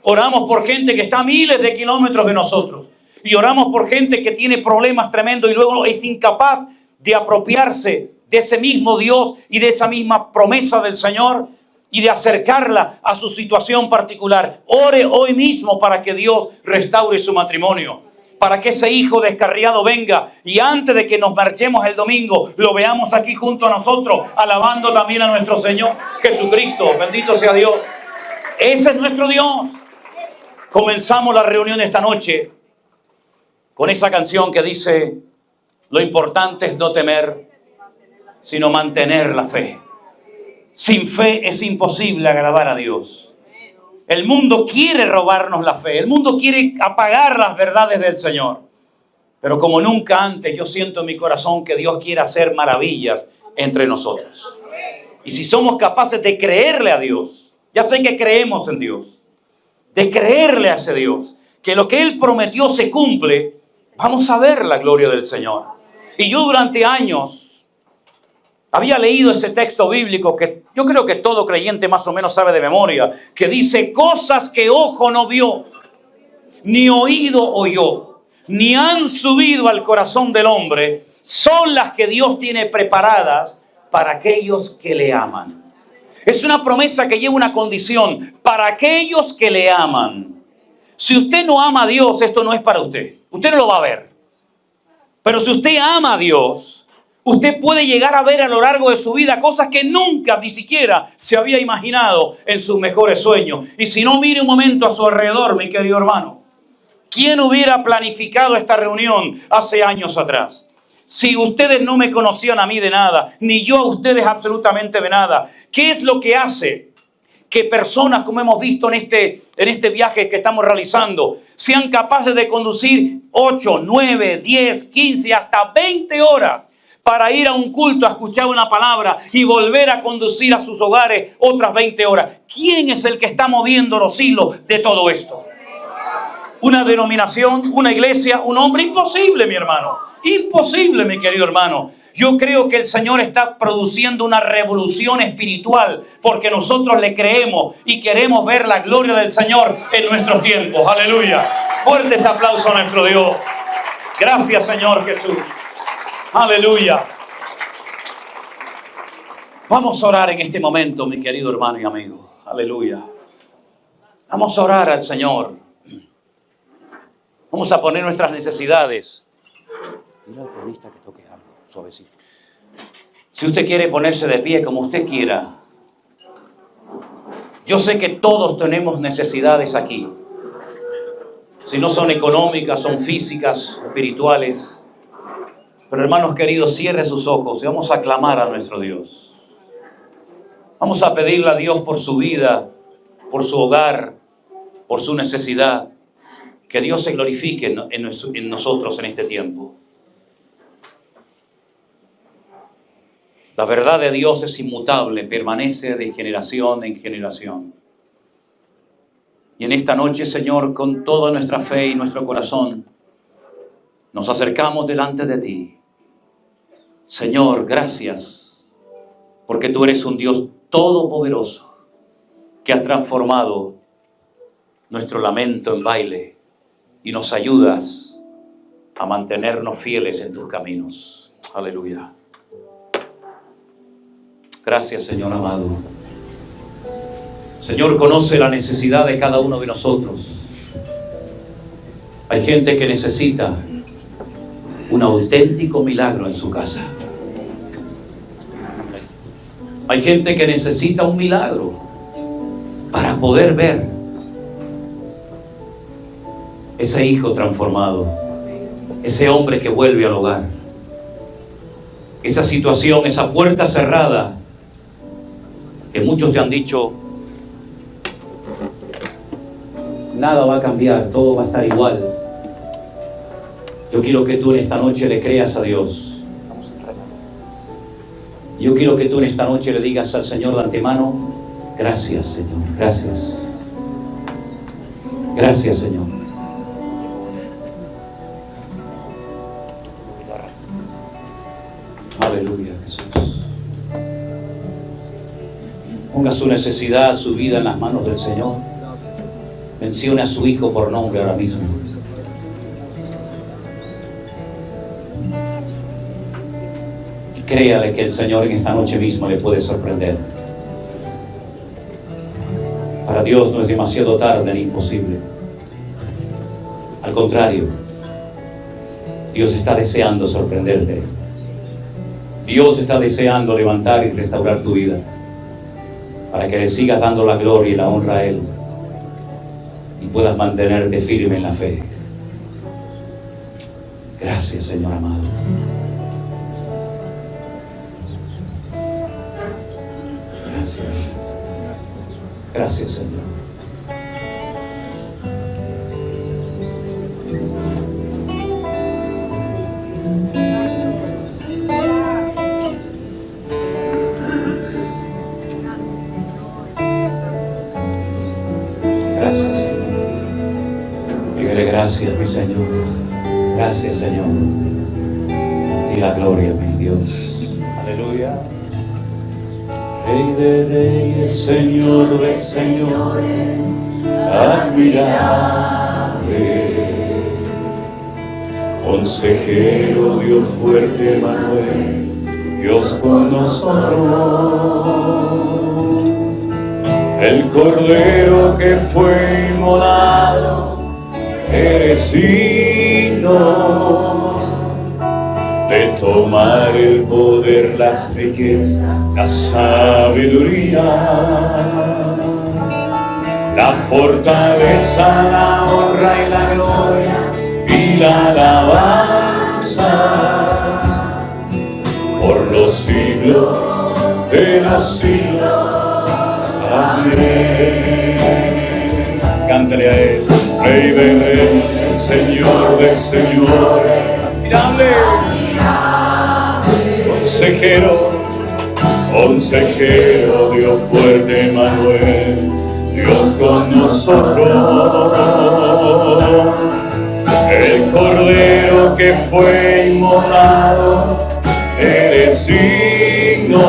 Oramos por gente que está a miles de kilómetros de nosotros y oramos por gente que tiene problemas tremendos y luego es incapaz de apropiarse de ese mismo Dios y de esa misma promesa del Señor y de acercarla a su situación particular. Ore hoy mismo para que Dios restaure su matrimonio, para que ese hijo descarriado venga y antes de que nos marchemos el domingo lo veamos aquí junto a nosotros, alabando también a nuestro Señor Jesucristo. Bendito sea Dios. Ese es nuestro Dios. Comenzamos la reunión esta noche con esa canción que dice, lo importante es no temer, sino mantener la fe. Sin fe es imposible agradar a Dios. El mundo quiere robarnos la fe. El mundo quiere apagar las verdades del Señor. Pero como nunca antes, yo siento en mi corazón que Dios quiere hacer maravillas entre nosotros. Y si somos capaces de creerle a Dios, ya sé que creemos en Dios, de creerle a ese Dios, que lo que Él prometió se cumple, vamos a ver la gloria del Señor. Y yo durante años había leído ese texto bíblico que yo creo que todo creyente más o menos sabe de memoria, que dice: cosas que ojo no vio, ni oído oyó, ni han subido al corazón del hombre, son las que Dios tiene preparadas para aquellos que le aman. Es una promesa que lleva una condición: para aquellos que le aman. Si usted no ama a Dios, esto no es para usted. Usted no lo va a ver. Pero si usted ama a Dios, usted puede llegar a ver a lo largo de su vida cosas que nunca ni siquiera se había imaginado en sus mejores sueños. Y si no, mire un momento a su alrededor, mi querido hermano. ¿Quién hubiera planificado esta reunión hace años atrás? Si ustedes no me conocían a mí de nada, ni yo a ustedes absolutamente de nada, ¿qué es lo que hace que personas, como hemos visto en este viaje que estamos realizando, sean capaces de conducir 8, 9, 10, 15, hasta 20 horas para ir a un culto, a escuchar una palabra y volver a conducir a sus hogares otras 20 horas? ¿Quién es el que está moviendo los hilos de todo esto? ¿Una denominación, una iglesia, un hombre? Imposible, mi hermano. Imposible, mi querido hermano. Yo creo que el Señor está produciendo una revolución espiritual porque nosotros le creemos y queremos ver la gloria del Señor en nuestros tiempos. Aleluya. Fuertes aplausos a nuestro Dios. Gracias, Señor Jesús. Aleluya. Vamos a orar en este momento, mi querido hermano y amigo. Aleluya. Vamos a orar al Señor. Vamos a poner nuestras necesidades. Dile al pianista que toque algo, suavecito. Si usted quiere ponerse de pie como usted quiera. Yo sé que todos tenemos necesidades aquí. Si no son económicas, son físicas, espirituales. Pero hermanos queridos, cierre sus ojos y vamos a clamar a nuestro Dios. Vamos a pedirle a Dios por su vida, por su hogar, por su necesidad. Que Dios se glorifique en nosotros en este tiempo. La verdad de Dios es inmutable, permanece de generación en generación. Y en esta noche, Señor, con toda nuestra fe y nuestro corazón, nos acercamos delante de ti. Señor, gracias, porque tú eres un Dios todopoderoso, que has transformado nuestro lamento en baile y nos ayudas a mantenernos fieles en tus caminos. Aleluya. Gracias, Señor amado. Señor, conoce la necesidad de cada uno de nosotros. Hay gente que necesita un auténtico milagro en su casa. Hay gente que necesita un milagro para poder ver ese hijo transformado, ese hombre que vuelve al hogar, esa situación, esa puerta cerrada que muchos te han dicho, nada va a cambiar, todo va a estar igual. Yo quiero que tú en esta noche le creas a Dios. Yo quiero que tú en esta noche le digas al Señor de antemano: gracias, Señor, gracias. Gracias, Señor. Aleluya, Jesús. Ponga su necesidad, su vida en las manos del Señor. Mencione a su Hijo por nombre ahora mismo. Y créale que el Señor en esta noche mismo le puede sorprender. Para Dios no es demasiado tarde ni imposible. Al contrario, Dios está deseando sorprenderte. Dios está deseando levantar y restaurar tu vida para que le sigas dando la gloria y la honra a Él y puedas mantenerte firme en la fe. Gracias, Señor amado. Gracias. Gracias, Señor. Gracias, mi Señor. Gracias, Señor. Y la gloria, mi Dios. Aleluya. Rey de reyes, Señor de señores, admirable. Consejero, Dios fuerte, Manuel, Dios con nosotros. El Cordero que fue inmolado, eres digno de tomar el poder, las riquezas, la sabiduría, la fortaleza, la honra y la gloria y la alabanza por los siglos de los siglos. Amén. Cántale a él. Rey de reyes, Señor de señores, admirable. Consejero, Dios fuerte, Manuel, Dios con nosotros. El Cordero que fue inmolado, eres digno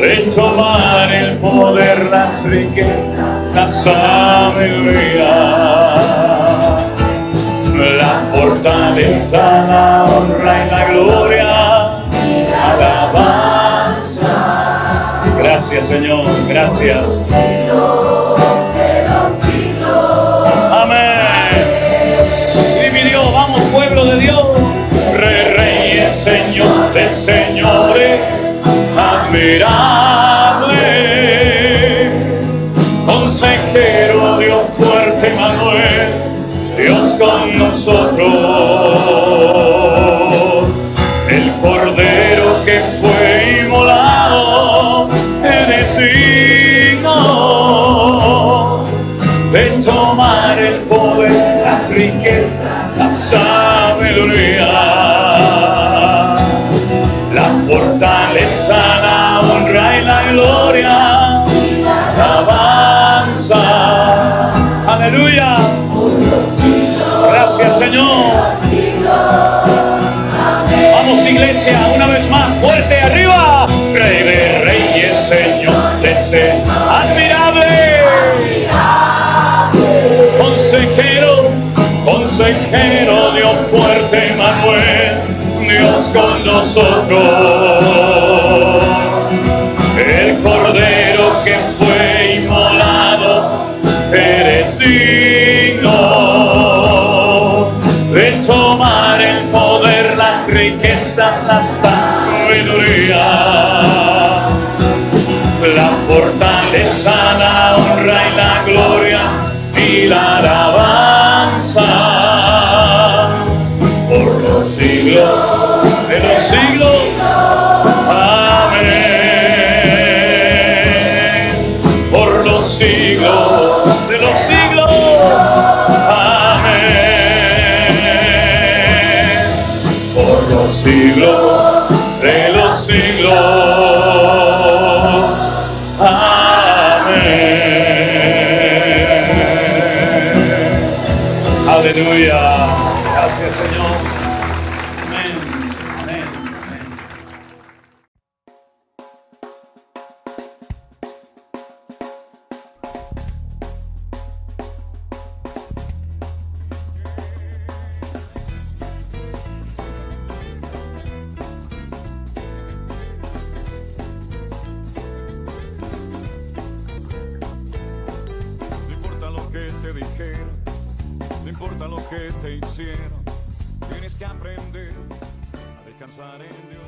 de tomar el poder, las riquezas, la sabiduría, la fortaleza, la honra y la gloria, la alabanza. Gracias, Señor, gracias. Amén. Y mi Dios, vamos, pueblo de Dios. Reyes, Señor de señores, admirable. Consejero, Dios fuerte, Manuel, Dios con nosotros. El Cordero que fue inmolado, eres digno de tomar el poder, las riquezas, la sabiduría, la fortaleza, la honra y la gloria, la alabanza. Aleluya. Gracias, Señor. Vamos, iglesia, una vez más, fuerte arriba. Rey de reyes, Señor de señores, admirable. Consejero, Dios fuerte, Manuel, Dios con nosotros. El Cordero que fue inmolado, eres digno de tomar el poder, las riquezas, la sabiduría, la fortaleza, la honra y la gloria y la alabanza por los siglos de los siglos. Amén. Por los siglos de los siglos. Amén. Por los siglos de los siglos. Amén. Aleluya. Gracias, Señor. Amén. Amén. Amén. No importa lo que te dijeron, no importa lo que te hicieron, tienes que aprender a descansar en Dios.